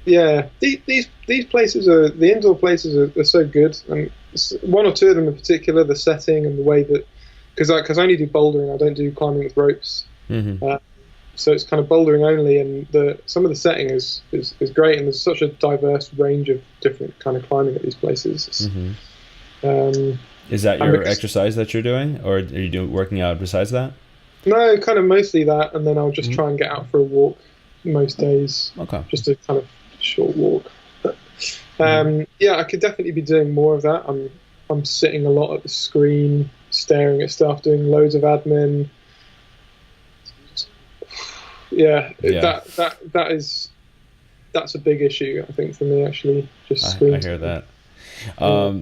yeah, these places are the indoor places are so good, and one or two of them in particular, the setting and the way that because I only do bouldering, I don't do climbing with ropes. Mm-hmm. So it's kind of bouldering only, and some of the setting is great, and there's such a diverse range of different kind of climbing at these places. Mm-hmm. Um, Is that and your because, exercise that you're doing, or are you working out besides that? no, kind of mostly that, and then I'll just Mm-hmm. try and get out for a walk most days, Okay. just a kind of short walk. But, Mm-hmm. yeah, I could definitely be doing more of that. I'm sitting a lot at the screen, staring at stuff, doing loads of admin. Yeah, Yeah. that's a big issue, I think, for me, actually, just I screen hear time. that. Yeah.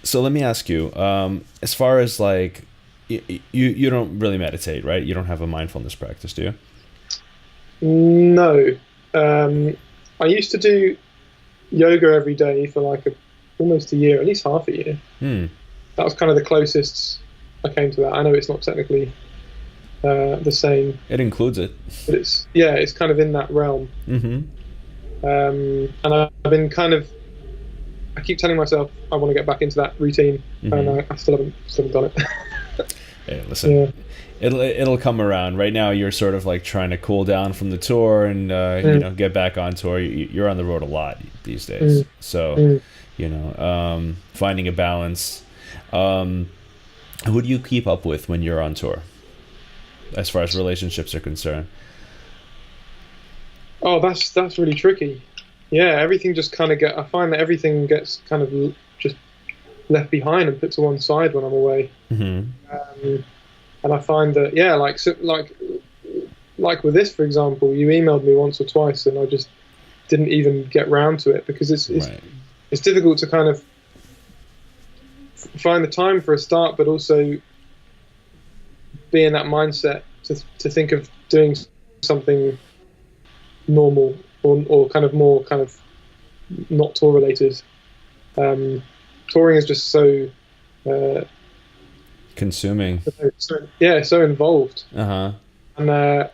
So let me ask you, as far as like, you don't really meditate, right? You don't have a mindfulness practice, do you? No, I used to do yoga every day for like almost a year, at least half a year. Hmm. That was kind of the closest I came to that. I know it's not technically the same, It includes it. but it's kind of in that realm. Mm-hmm. And I've been kind of, I keep telling myself I want to get back into that routine, Mm-hmm. and I still haven't done it. Hey, listen, Yeah. it'll come around. Right now, you're sort of like trying to cool down from the tour and get back on tour. You're on the road a lot these days, so finding a balance. Who do you keep up with when you're on tour, as far as relationships are concerned? Oh, that's really tricky. Yeah, everything just kind of I find that everything gets kind of just left behind and put to one side when I'm away. Hmm. And I find that, yeah, like with this, for example, you emailed me once or twice, and I just didn't even get round to it because Right. it's difficult to kind of find the time for a start, but also be in that mindset to think of doing something normal or kind of more kind of not tour related. Touring is just so Consuming. yeah, so involved, Uh-huh. and I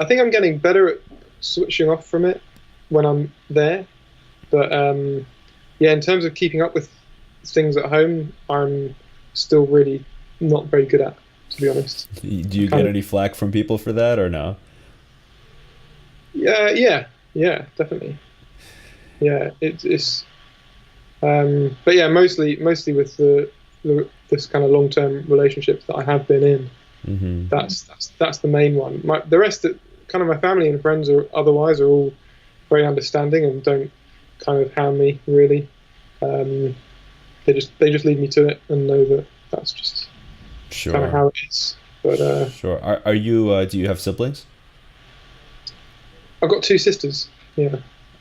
think I'm getting better at switching off from it when I'm there. But yeah, in terms of keeping up with things at home, I'm still really not very good at, to be honest. Do you get any flack from people for that or no? Yeah, definitely. Yeah, it's but yeah, mostly with this kind of long term relationships that I have been in. Hmm. That's the main one. The rest, kind of my family and friends, are otherwise are all very understanding and don't kind of hound me really. Um, they just leave me to it and know that that's just kind of Sure. how it is. But Sure. Are you do you have siblings? I've got two sisters. Yeah.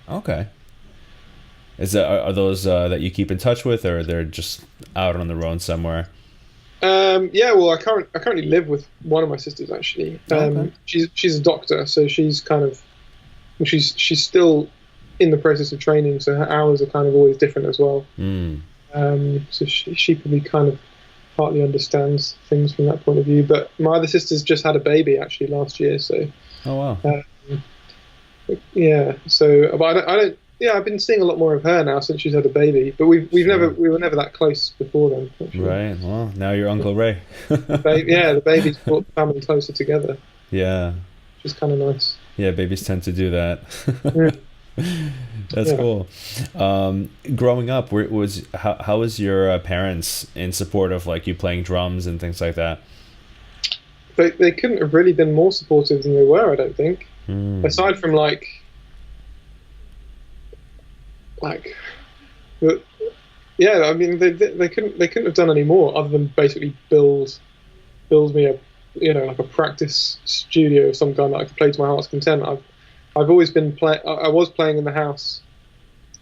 Okay. Is that are those that you keep in touch with, or they're just out on their own somewhere? Yeah. Well, I currently live with one of my sisters actually. Okay. She's a doctor, so she's kind of she's still in the process of training, so her hours are kind of always different as well. Mm. So she probably kind of partly understands things from that point of view. But my other sister's just had a baby actually last year, so Oh wow. um, yeah. So, but I don't. Yeah, I've been seeing a lot more of her now since she's had a baby. But Sure. we were never that close before then. Actually. Right. Well, now you're Uncle Ray. Yeah, the baby's brought the family closer together, Yeah. which is kind of nice. Yeah, babies tend to do that. Yeah. That's Yeah. cool. Growing up, how was your parents in support of like you playing drums and things like that? They couldn't have really been more supportive than they were. I don't think. Mm. Aside from like the, yeah, I mean they couldn't have done any more other than basically build me a like a practice studio of some kind that I could play to my heart's content. I've always been I was playing in the house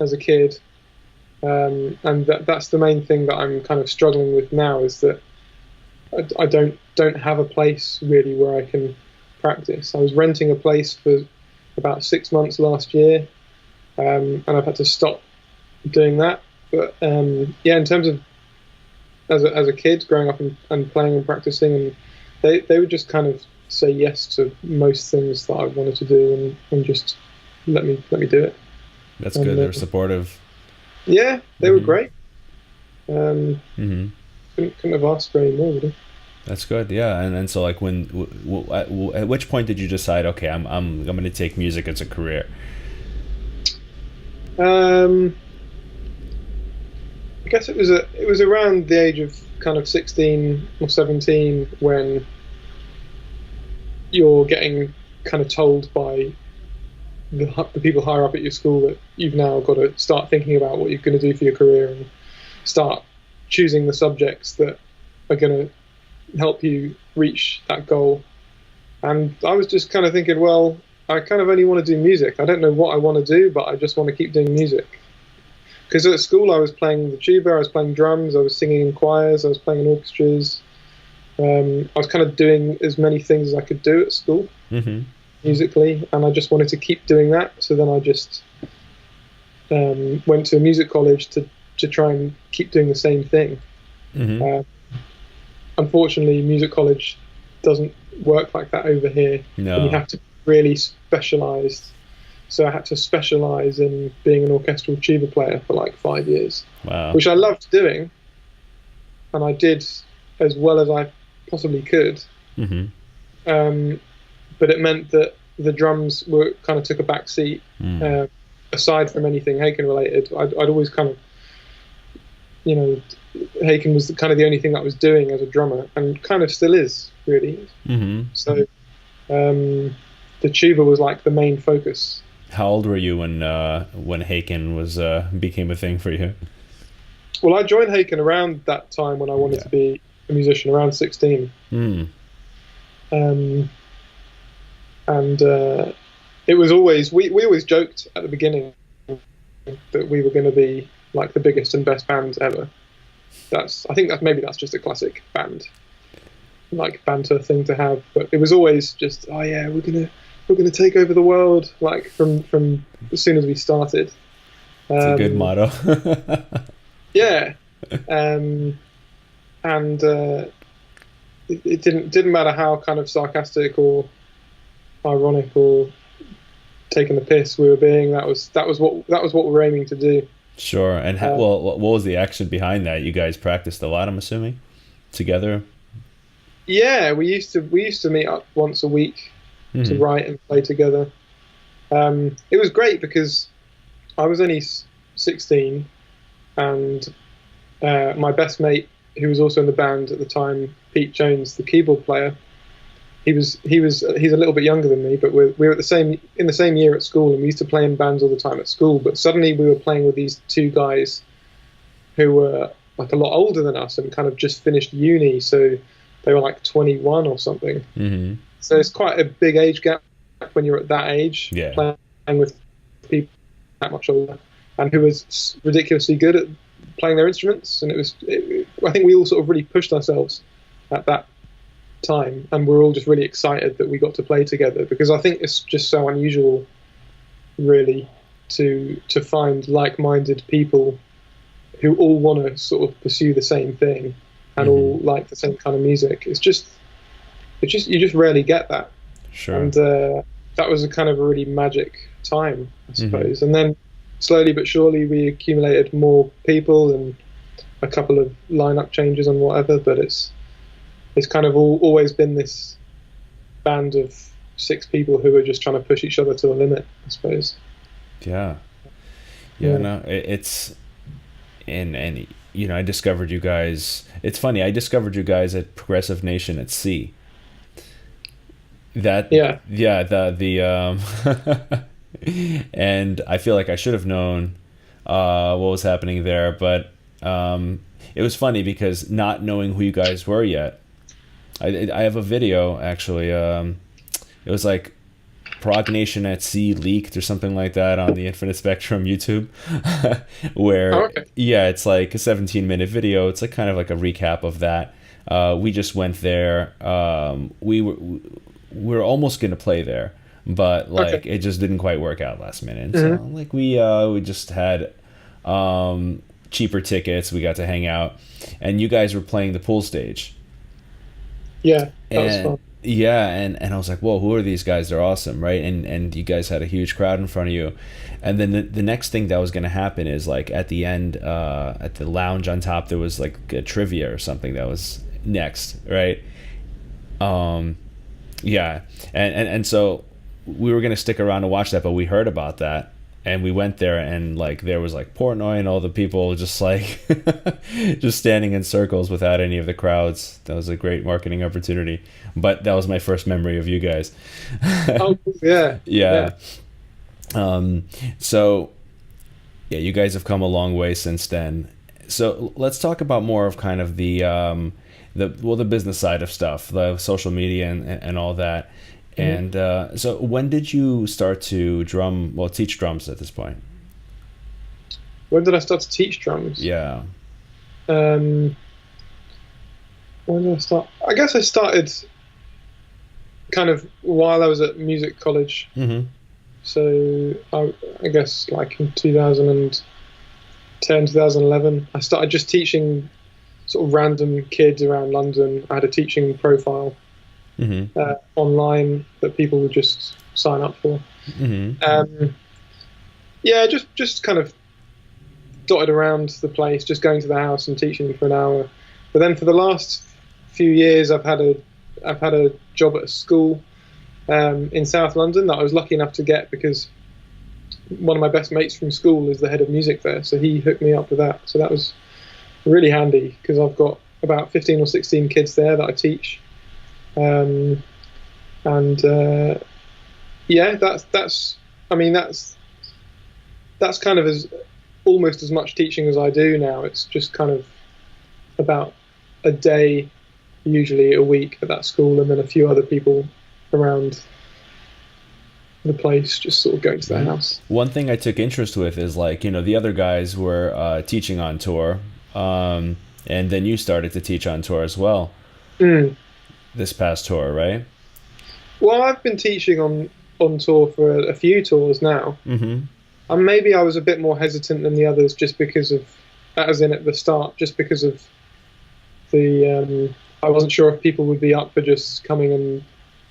as a kid, and that's the main thing that I'm kind of struggling with now is that I don't have a place really where I can practice. I was renting a place for about 6 months last year, and I've had to stop doing that. But yeah, in terms of as a kid growing up and playing and practicing, and they would just kind of say yes to most things that I wanted to do and just let me do it. That's And good. They're supportive. yeah, they were Hmm. great. Um, Hmm. couldn't have asked for any more, really. That's good. Yeah. And so like when at which point did you decide, okay, I'm going to take music as a career? Um, I guess it was around the age of kind of 16 or 17 when you're getting kind of told by the people higher up at your school that you've now got to start thinking about what you're going to do for your career and start choosing the subjects that are going to help you reach that goal. And I was just kind of thinking, well, I kind of only want to do music. I don't know what I want to do, but I just want to keep doing music. Because at school I was playing the tuba, I was playing drums, I was singing in choirs, I was playing in orchestras. I was kind of doing as many things as I could do at school Hmm. musically, and I just wanted to keep doing that. So then I just went to a music college to try and keep doing the same thing. Hmm. Uh, Unfortunately, music college doesn't work like that over here, and you No. have to be really specialised. So I had to specialise in being an orchestral tuba player for like 5 years, Wow. which I loved doing, and I did as well as I possibly could. Hmm. Um, but it meant that the drums were kind of took a back seat. Mm. Aside from anything Haken related, I'd always kind of, Haken was kind of the only thing that I was doing as a drummer, and kind of still is really. Hmm. So, yeah, the tuba was like the main focus. How old were you when Haken was became a thing for you? Well, I joined Haken around that time when I wanted to be a musician, around 16. Mm. And it was always, we always joked at the beginning that we were going to be like the biggest and best band ever. I think that's just a classic band, like banter thing to have. But it was always just, oh yeah, we're gonna take over the world, like from as soon as we started. It's a good motto. Yeah. And it didn't matter how kind of sarcastic or ironic or taking the piss we were being. That was what we were aiming to do. Sure. And well, what was the action behind that? You guys practiced a lot, I'm assuming, together. Yeah, we used to meet up once a week to write and play together. It was great because I was only 16, and my best mate, who was also in the band at the time, Pete Jones, the keyboard player, he's a little bit younger than me, but we were in the same year at school, and we used to play in bands all the time at school. But suddenly we were playing with these two guys who were like a lot older than us and kind of just finished uni, so they were like 21 or something. Mm-hmm. So it's quite a big age gap when you're at that age, playing with people that much older, and who was ridiculously good at playing their instruments. And I think we all sort of really pushed ourselves at that time, and we're all just really excited that we got to play together, because I think it's just so unusual, really, to find like-minded people who all want to sort of pursue the same thing and all like the same kind of music. You just rarely get that. Sure. And that was a kind of a really magic time, I suppose. And then slowly but surely we accumulated more people and a couple of lineup changes and whatever, but it's kind of always been this band of 6 people who are just trying to push each other to the limit, I suppose. Yeah. No, it's and you know, I discovered you guys. It's funny. I discovered you guys at Progressive Nation at Sea. The and I feel like I should have known what was happening there, but it was funny because not knowing who you guys were yet, I have a video actually. It was like Prog Nation at Sea leaked or something like that on the Infinite Spectrum YouTube, where it's like a 17-minute video. It's like kind of like a recap of that. We just went there. We were almost gonna play there, but like it just didn't quite work out last minute. So like we just had cheaper tickets. We got to hang out, and you guys were playing the pool stage. Yeah, that was fun. Yeah, and I was like, whoa, who are these guys? They're awesome, right? And you guys had a huge crowd in front of you. And then the next thing that was going to happen is like at the end, at the lounge on top, there was like a trivia or something that was next, right? Yeah, and so we were going to stick around to watch that, but we heard about that. And we went there, and like there was like Portnoy and all the people just like just standing in circles without any of the crowds. That was a great marketing opportunity. But that was my first memory of you guys. Oh yeah. So yeah, you guys have come a long way since then. So let's talk about more of kind of the business side of stuff, the social media and all that. And so when did you start to teach drums at this point? When did I start to teach drums? Yeah. When did I start? I guess I started kind of while I was at music college. Mm-hmm. So I guess like in 2010, 2011, I started just teaching sort of random kids around London. I had a teaching profile. Online that people would just sign up for. Just kind of dotted around the place, just going to the house and teaching for an hour. But then for the last few years, I've had a job at a school in South London that I was lucky enough to get because one of my best mates from school is the head of music there, so he hooked me up with that. So that was really handy because I've got about 15 or 16 kids there that I teach. Yeah, that's. I mean, that's kind of as almost as much teaching as I do now. It's just kind of about a day, usually a week at that school, and then a few other people around the place, just sort of going to their house. One thing I took interest with is like, the other guys were teaching on tour, and then you started to teach on tour as well. Mm. This past tour, right? Well, I've been teaching on tour for a few tours now. Mm-hmm. And maybe I was a bit more hesitant than the others just because of, as in at the start, just because of the, I wasn't sure if people would be up for just coming and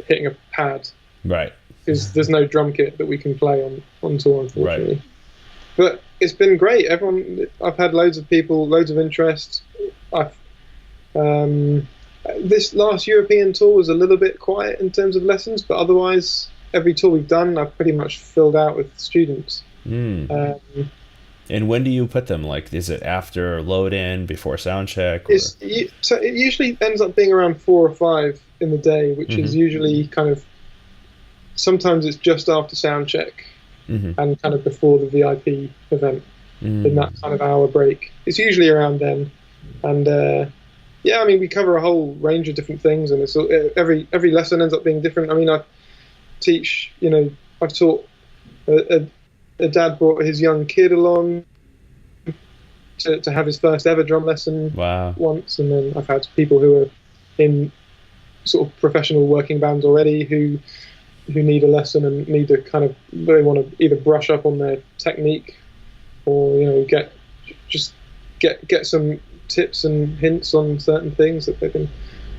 hitting a pad. Right. Because there's no drum kit that we can play on tour, unfortunately. Right. But it's been great. I've had loads of people, loads of interest. This last European tour was a little bit quiet in terms of lessons, but otherwise, every tour we've done, I've pretty much filled out with students. Mm. And when do you put them? Like, is it after load in, before sound check? Or? So it usually ends up being around 4 or 5 in the day, which is usually kind of, sometimes it's just after sound check and kind of before the VIP event, in that kind of hour break. It's usually around then. And yeah, I mean, we cover a whole range of different things, and it's every lesson ends up being different. I mean, I teach, I've taught a dad brought his young kid along to have his first ever drum lesson. Wow. Once, and then I've had people who are in sort of professional working bands already who need a lesson and need to they want to either brush up on their technique or get some tips and hints on certain things that they've been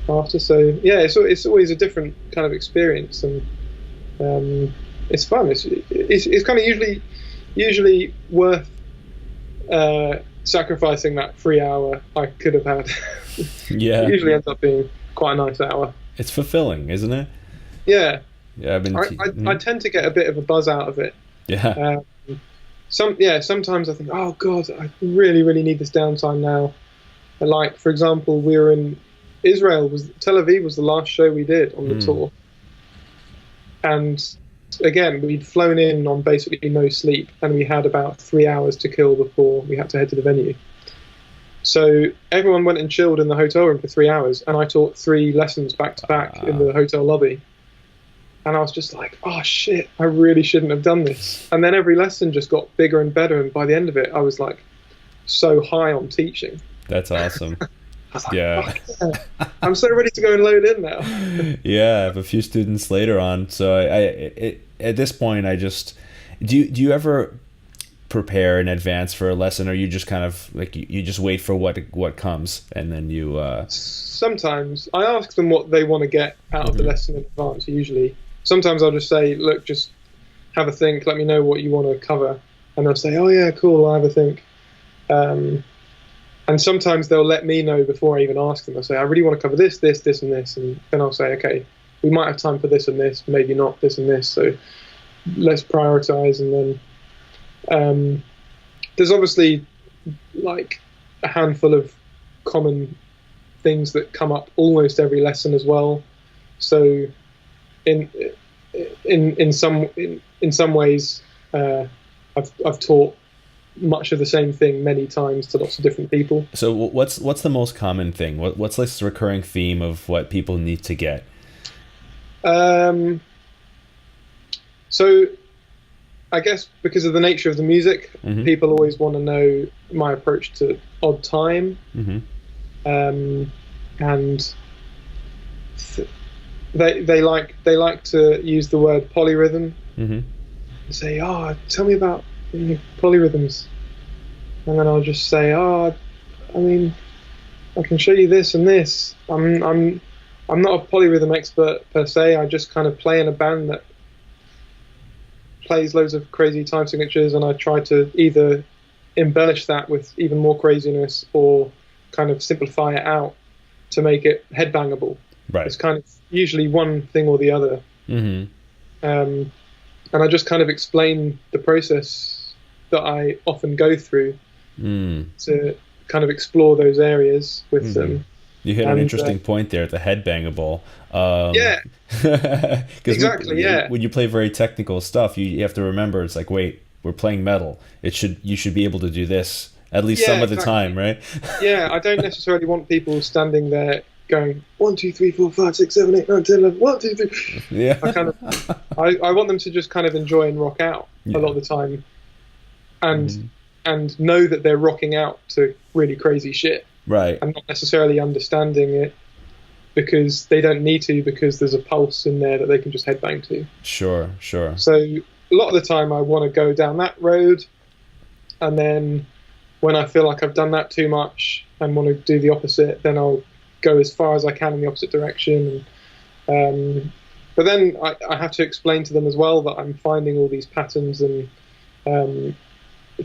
after. So yeah, it's always a different kind of experience, and it's fun. It's kind of usually worth sacrificing that 3 hour I could have had. Yeah. It usually ends up being quite a nice hour. It's fulfilling, isn't it? Yeah. Yeah, I tend to get a bit of a buzz out of it. Yeah. Sometimes I think, oh God, I really, really need this downtime now. And like, for example, we were in Israel. Tel Aviv was the last show we did on the tour, and again, we'd flown in on basically no sleep, and we had about 3 hours to kill before we had to head to the venue. So everyone went and chilled in the hotel room for 3 hours, and I taught 3 lessons back to back in the hotel lobby. And I was just like, oh shit, I really shouldn't have done this. And then every lesson just got bigger and better, and by the end of it, I was like so high on teaching. That's awesome. Like, yeah. I'm so ready to go and load in now. Yeah, I have a few students later on. So at this point, I just do you ever prepare in advance for a lesson, or you just kind of like you just wait for what comes and then you Sometimes I ask them what they want to get out of the lesson in advance. Usually, sometimes I'll just say, look, just have a think, let me know what you want to cover, and they'll say, oh yeah, cool, I'll have a think. And sometimes they'll let me know before I even ask them. They'll say, I really want to cover this, this, this, and this. And then I'll say, okay, we might have time for this and this, maybe not this and this. So let's prioritize. And then there's obviously like a handful of common things that come up almost every lesson as well. So in some ways, I've taught much of the same thing many times to lots of different people. So what's the most common thing? What's this recurring theme of what people need to get? So I guess because of the nature of the music, people always want to know my approach to odd time. And they like to use the word polyrhythm. Say, oh, tell me about polyrhythms, and then I'll just say, I mean, I can show you this and this. I'm not a polyrhythm expert per se. I just kind of play in a band that plays loads of crazy time signatures, and I try to either embellish that with even more craziness or kind of simplify it out to make it headbangable. Right. It's kind of usually one thing or the other. And I just kind of explain the process that I often go through to kind of explore those areas with them. You hit an And interesting point there, the headbangable. yeah, 'Cause exactly. Yeah, when you play very technical stuff, you have to remember it's like, wait, we're playing metal. You should be able to do this at least some yeah, of the time, exactly. right? Yeah, I don't necessarily want people standing there going 1, 2, 3, 4, 5, 6, 7, 8, 9, 10, 11, 1, 2, 3. Yeah. I kind of, I want them to just kind of enjoy and rock out a lot Yeah. of the time, and Hmm. and know that they're rocking out to really crazy shit, Right. and not necessarily understanding it because they don't need to, because there's a pulse in there that they can just headbang to. Sure. Sure. So a lot of the time I want to go down that road, and then when I feel like I've done that too much and want to do the opposite, then I'll go as far as I can in the opposite direction. But then I have to explain to them as well that I'm finding all these patterns and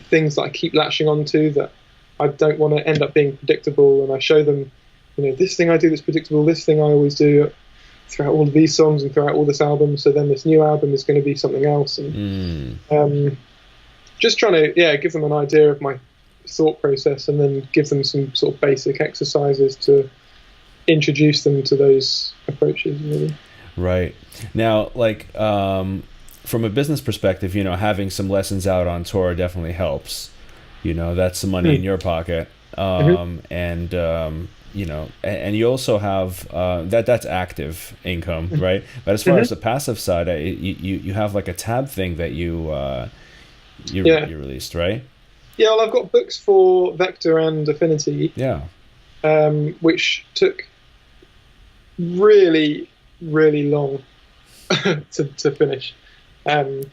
things that I keep latching onto that I don't want to end up being predictable. And I show them, this thing I do that's predictable, this thing I always do throughout all of these songs and throughout all this album. So then this new album is going to be something else. And just trying to, give them an idea of my thought process, and then give them some sort of basic exercises to introduce them to those approaches, really. Right. Now, like, from a business perspective, having some lessons out on tour definitely helps. That's some money in your pocket. And, and you also have, that's active income, right? But as far as the passive side, you have like a tab thing that you released, right? Yeah, well, I've got books for Vector and Affinity. Yeah. Which took really, really long to finish. And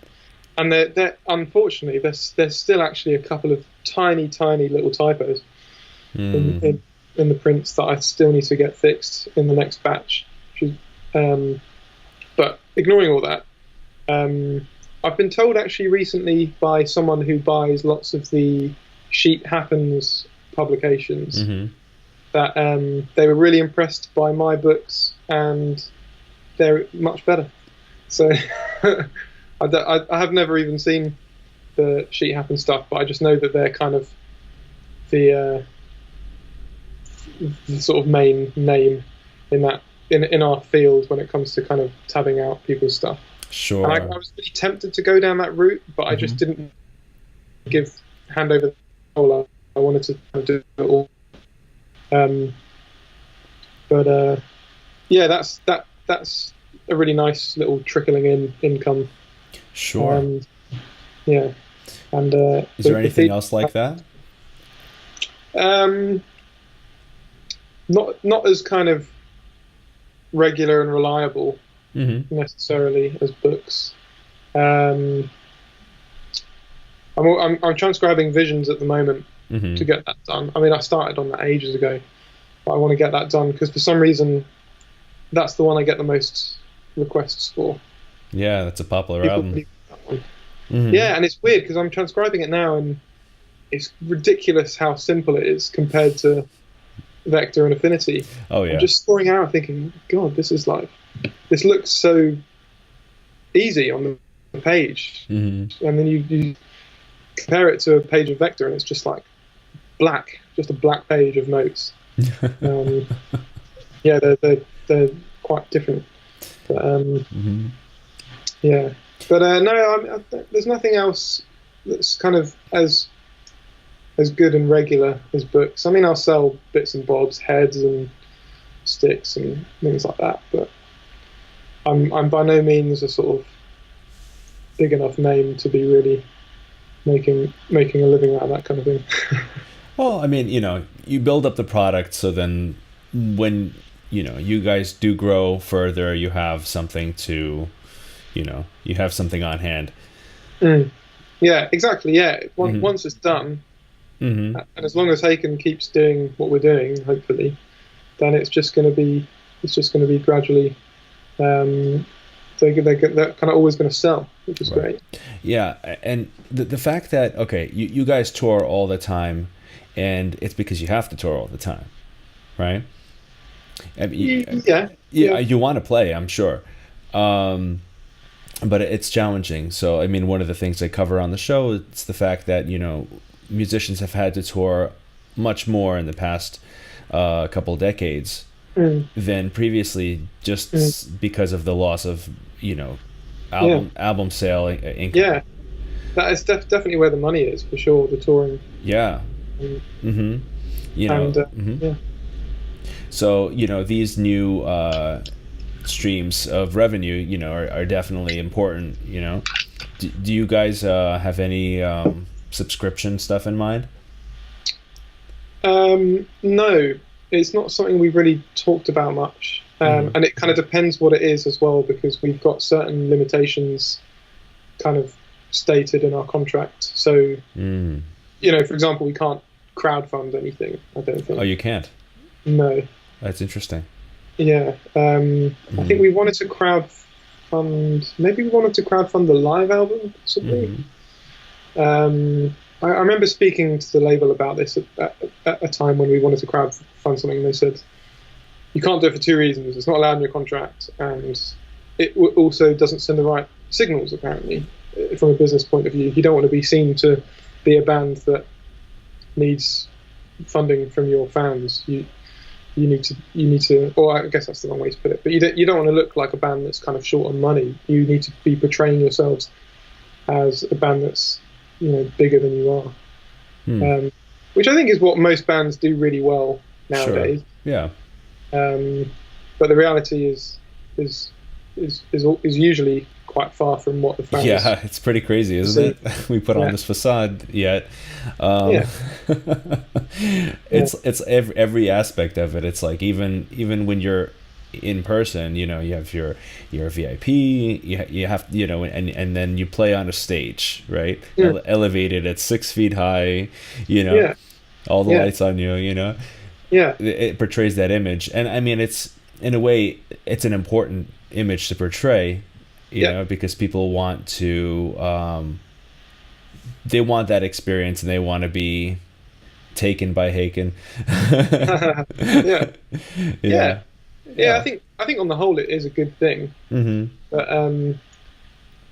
they're unfortunately, there's still actually a couple of tiny little typos in the prints that I still need to get fixed in the next batch. But ignoring all that, I've been told actually recently by someone who buys lots of the Sheet Happens publications that they were really impressed by my books, and they're much better. So I have never even seen the Sheet Happens stuff, but I just know that they're kind of the sort of main name in our field when it comes to kind of tabbing out people's stuff. Sure. And I was really tempted to go down that route, but I just didn't hand over the control. I wanted to do it all. That's a really nice little trickling in income. Sure. Yeah. And is there anything else like that? Not as kind of regular and reliable necessarily as books. I'm transcribing Visions at the moment to get that done. I mean, I started on that ages ago, but I want to get that done because for some reason that's the one I get the most requests for. Yeah, that's a popular album. That one. Yeah, and it's weird because I'm transcribing it now, and it's ridiculous how simple it is compared to Vector and Affinity. Oh yeah. I'm just scoring out thinking, God, this looks so easy on the page, and then you compare it to a page of Vector, and it's just like just a black page of notes. Yeah, they're quite different. But, yeah, but no, there's nothing else that's kind of as good and regular as books. I mean, I'll sell bits and bobs, heads and sticks and things like that, but I'm by no means a sort of big enough name to be really making a living out of that kind of thing. Well, I mean, you build up the product, so then when you guys do grow further, you have something to, you have something on hand. Yeah, exactly. Yeah, once it's done, and as long as Haken keeps doing what we're doing, hopefully, then it's just going to be gradually. They're kind of always going to sell, which is great. Yeah, and the fact that you guys tour all the time, and it's because you have to tour all the time, right? I mean, yeah. You want to play, I'm sure, but it's challenging. So I mean, one of the things I cover on the show is the fact that musicians have had to tour much more in the past a couple decades Mm. than previously, just because of the loss of, you know, Yeah, album sale income. yeah. That is definitely where the money is for sure. The touring. Yeah. Um, Mm-hmm. You know. and Mm-hmm. yeah. So, you know, these new streams of revenue, you know, are definitely important. You know, do you guys have any subscription stuff in mind? No, it's not something we've really talked about much. Mm-hmm. And it kind of depends what it is as well, because we've got certain limitations kind of stated in our contract. So, Mm. for example, we can't crowdfund anything, I don't Oh, think. you can't. No. That's interesting. Yeah. I think Mm-hmm. we wanted to maybe we wanted to crowdfund the live album, possibly. Mm-hmm. I remember speaking to the label about this at a time when we wanted to crowdfund something, and they said, you can't do it for two reasons. It's not allowed in your contract, and it also doesn't send the right signals, apparently, from a business point of view. You don't want to be seen to be a band that needs funding from your fans. You need to, or I guess that's the wrong way to put it, but you don't want to look like a band that's kind of short on money. You need to be portraying yourselves as a band that's, bigger than you are. Hmm. Which I think is what most bands do really well nowadays. Sure. Yeah. But the reality is usually quite far from what the fans. Yeah, it's pretty crazy, isn't it? We put on Yeah. this facade yet. Um, Yeah. it's every aspect of it. It's like even when you're in person, you know, you have your VIP, you have, you know, and then you play on a stage, right? Yeah. Elevated at 6 feet high, you know, Yeah. all the Yeah. lights on you, you know. Yeah. It portrays that image, and I mean, it's in a way it's an important image to portray, you Yeah. know, because people want to they want that experience, and they want to be taken by Haken. Yeah. Yeah. Yeah. Yeah, Yeah. I think on the whole it is a good thing. Mm-hmm. But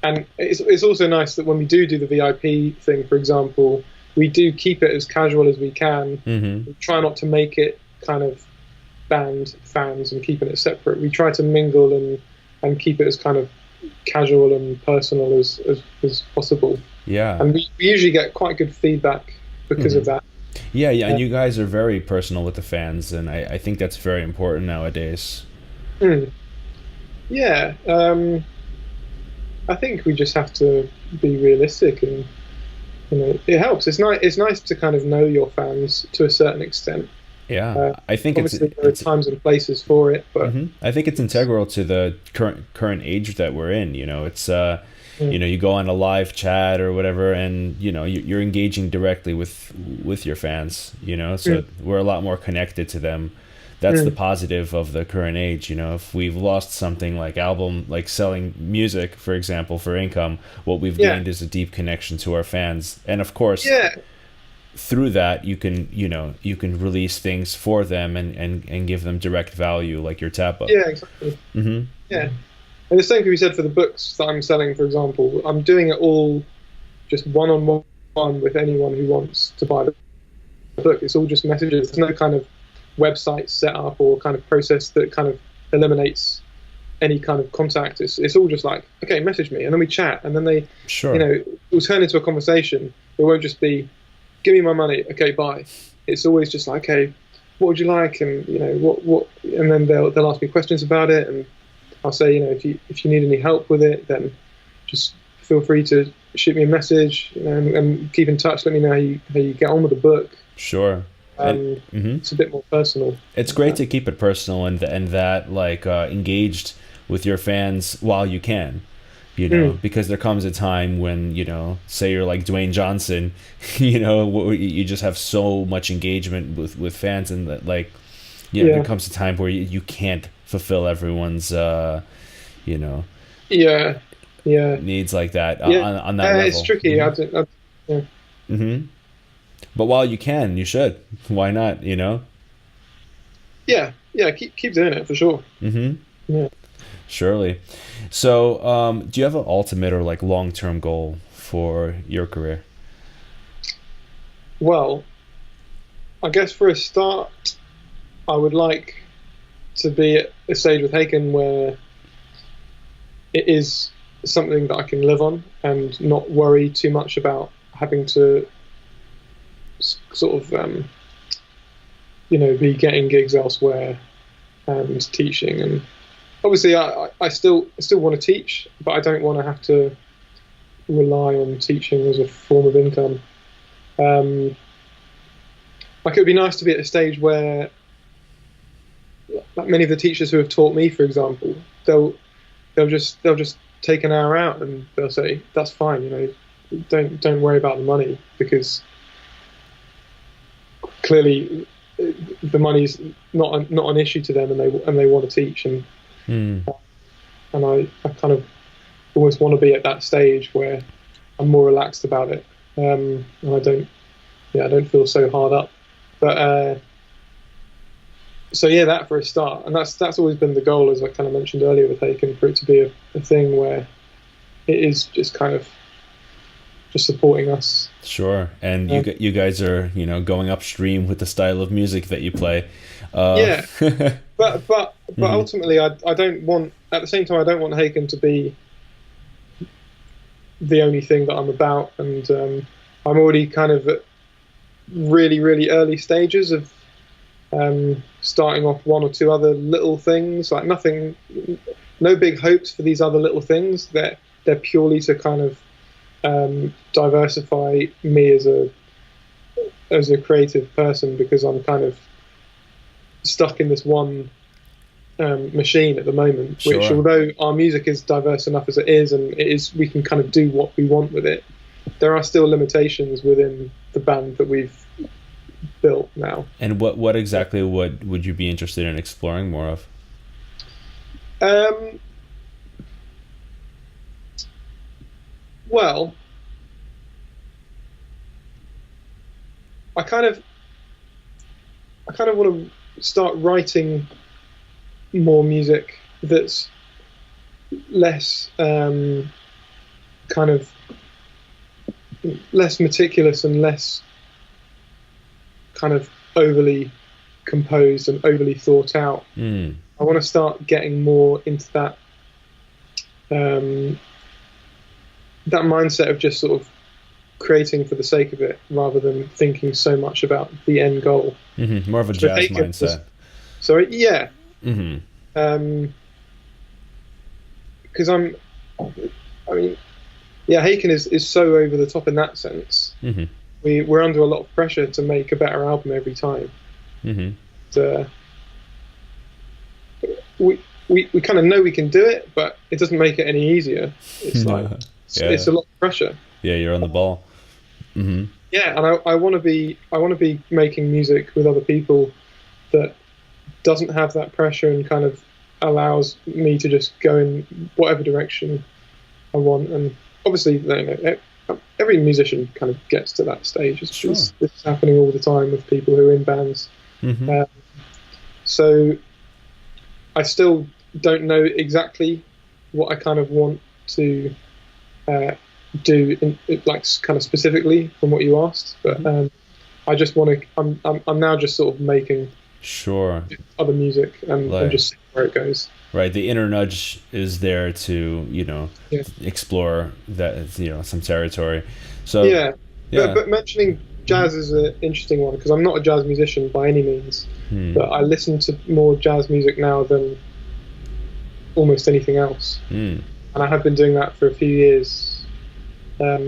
and it's also nice that when we do the VIP thing, for example, we do keep it as casual as we can. Mm-hmm. We try not to make it kind of band fans and keeping it separate. We try to mingle and keep it as kind of casual and personal as possible. Yeah. And we usually get quite good feedback because of that. Yeah, yeah, and you guys are very personal with the fans, and I think that's very important nowadays. Mm. Yeah, I think we just have to be realistic, and it helps. It's nice to kind of know your fans to a certain extent. Yeah, I think Obviously, there are times and places for it, but I think it's integral to the current age that we're in. You know, it's you know, you go on a live chat or whatever, and you know, you're engaging directly with your fans. You know, so we're a lot more connected to them. That's the positive of the current age. You know, if we've lost something like selling music, for example, for income, what we've gained is a deep connection to our fans, and of course, through that you can release things for them and give them direct value, like your tap-up. Yeah, exactly. Mm-hmm. Yeah, and the same can be said for the books that I'm selling. For example, I'm doing it all just one-on-one with anyone who wants to buy the book. It's all just messages. There's no kind of website set up or kind of process that kind of eliminates any kind of contact. It's all just like, okay, message me, and then we chat, and then they it will turn into a conversation. It won't just be, give me my money, okay, bye. It's always just like, okay, what would you like, and what, and then they'll ask me questions about it, and I'll say, if you need any help with it, then just feel free to shoot me a message, and keep in touch. Let me know how you get on with the book. Sure. It's a bit more personal. It's great to keep it personal and that like engaged with your fans while you can. Because there comes a time when, say you're like Dwayne Johnson, you just have so much engagement with fans, and that there comes a time where you can't fulfill everyone's, needs like that on that level. It's tricky. But while you can, you should. Why not? Yeah. Keep doing it for sure. Mm-hmm. Yeah. Surely. So, do you have an ultimate or like long-term goal for your career? Well, I guess for a start, I would like to be at a stage with Haken where it is something that I can live on and not worry too much about having to sort of be getting gigs elsewhere and teaching. And obviously I still want to teach, but I don't want to have to rely on teaching as a form of income. Like, it would be nice to be at a stage where, like, many of the teachers who have taught me, for example, they'll just take an hour out and they'll say, that's fine, don't worry about the money, because clearly the money's not an issue to them, and they want to teach. And I kind of almost want to be at that stage where I'm more relaxed about it, and I don't feel so hard up. But so yeah, that for a start, and that's always been the goal, as I kind of mentioned earlier with Haken, for it to be a thing where it is just kind of just supporting us. Sure. And you guys are going upstream with the style of music that you play. Yeah, but ultimately, I don't want, at the same time, I don't want Haken to be the only thing that I'm about, and I'm already kind of at really, really early stages of starting off one or two other little things. Like, no big hopes for these other little things. They're purely to kind of diversify me as a creative person, because I'm kind of stuck in this one machine at the moment. Sure. Which, although our music is diverse enough as it is, and we can kind of do what we want with it, there are still limitations within the band that we've built now. And what exactly would you be interested in exploring more of? Well, I kind of want to start writing more music that's less kind of less meticulous and less kind of overly composed and overly thought out. I want to start getting more into that that mindset of just sort of creating for the sake of it, rather than thinking so much about the end goal. More of a jazz mindset. Sorry, yeah. Because Haken is so over the top in that sense. We're under a lot of pressure to make a better album every time. We kind of know we can do it, but it doesn't make it any easier. It's like it's a lot of pressure. Yeah, you're on the ball. Yeah, and I want to be making music with other people that doesn't have that pressure and kind of allows me to just go in whatever direction I want. And obviously, every musician kind of gets to that stage. It's happening all the time with people who are in bands. So I still don't know exactly what I kind of want to do, like, kind of specifically from what you asked, but I just want to. I'm now just sort of making other music and just see where it goes. Right, the inner nudge is there to explore that some territory. So but mentioning jazz is an interesting one, because I'm not a jazz musician by any means, but I listen to more jazz music now than almost anything else, and I have been doing that for a few years. I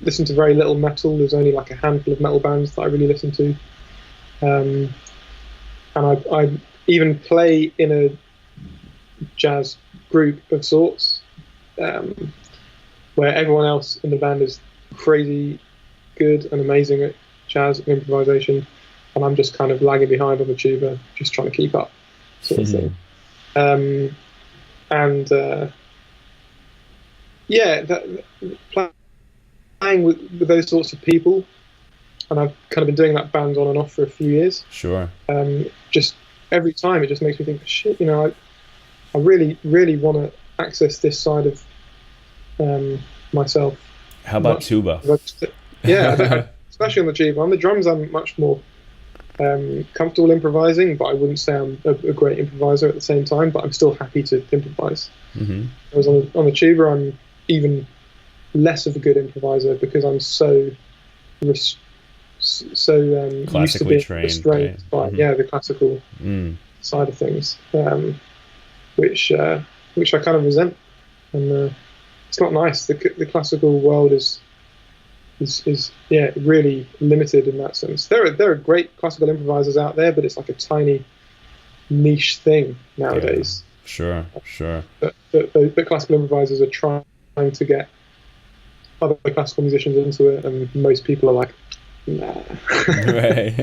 listen to very little metal. There's only like a handful of metal bands that I really listen to, and I even play in a jazz group of sorts, where everyone else in the band is crazy good and amazing at jazz and improvisation, and I'm just kind of lagging behind on the tuba, just trying to keep up, sort of thing. Playing with those sorts of people, and I've kind of been doing that band on and off for a few years. Just every time it just makes me think, shit, I really, really want to access this side of myself. How about tuba? Yeah, especially on the tuba. On the drums, I'm much more comfortable improvising, but I wouldn't say I'm a great improviser at the same time. But I'm still happy to improvise. Mm-hmm. Whereas on the tuba, I'm even less of a good improviser because I'm so used to being trained, restrained right? by Mm-hmm. the classical side of things, which I kind of resent, and it's not nice. The classical world is really limited in that sense. There are great classical improvisers out there, but it's like a tiny niche thing nowadays. Yeah, sure. But classical improvisers are trying to get other classical musicians into it, and most people are like, nah. Right.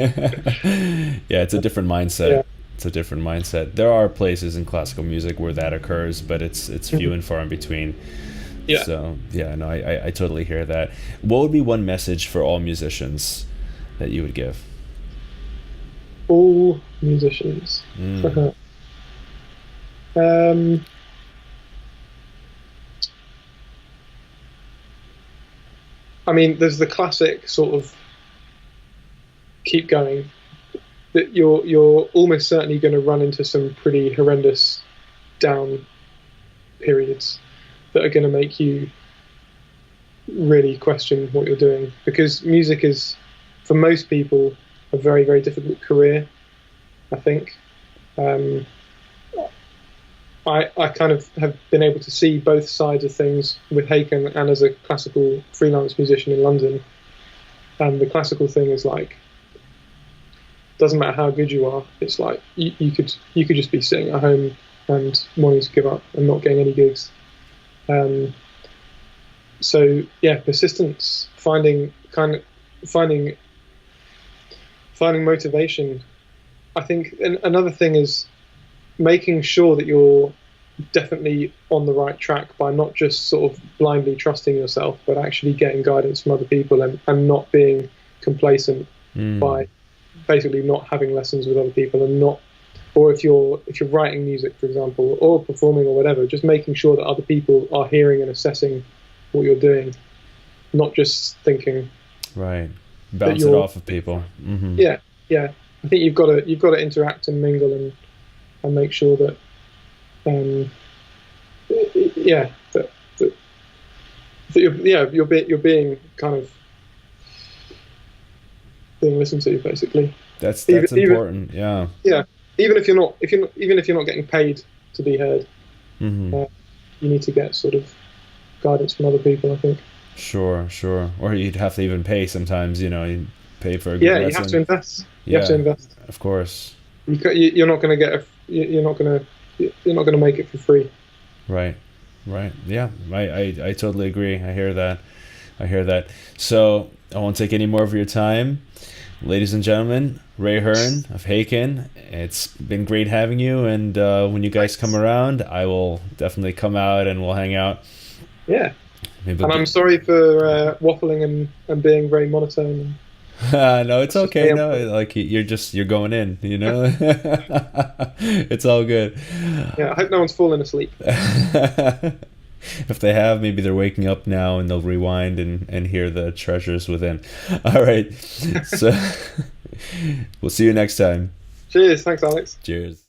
Yeah, it's a different mindset. Yeah. It's a different mindset. There are places in classical music where that occurs, but it's few and far in between. Yeah. So yeah, no, I totally hear that. What would be one message for all musicians that you would give? All musicians. I mean, there's the classic sort of keep going. That you're almost certainly going to run into some pretty horrendous down periods that are going to make you really question what you're doing, because music is, for most people, a very, very difficult career, I think. I kind of have been able to see both sides of things with Haken and as a classical freelance musician in London. And the classical thing is like, doesn't matter how good you are, it's like you could just be sitting at home and wanting to give up and not getting any gigs. So yeah, persistence, finding motivation. I think another thing is making sure that you're definitely on the right track by not just sort of blindly trusting yourself, but actually getting guidance from other people and not being complacent by basically not having lessons with other people, and not, or if you're writing music, for example, or performing or whatever, just making sure that other people are hearing and assessing what you're doing, not just thinking. Right. Bounce it off of people. Mm-hmm. Yeah. I think you've got to interact and mingle and make sure that you're being kind of being listened to, basically. That's important. Yeah. Even if you're not getting paid to be heard, you need to get sort of guidance from other people, I think. Sure. Or you'd have to even pay sometimes. You pay for a good lesson. You have to invest. You have to invest. Of course. You're not going to get you're not going to make it for free. Right. Yeah, I totally agree. I hear that. So I won't take any more of your time. Ladies and gentlemen, Ray Hearne of Haken. It's been great having you, and when you guys come around, I will definitely come out and we'll hang out. Yeah. And I'm sorry for waffling and being very monotone. No, it's okay. No, like you're going in, It's all good. Yeah, I hope no one's falling asleep. If they have, maybe they're waking up now and they'll rewind and hear the treasures within. All right. So we'll see you next time. Cheers. Thanks, Alex. Cheers.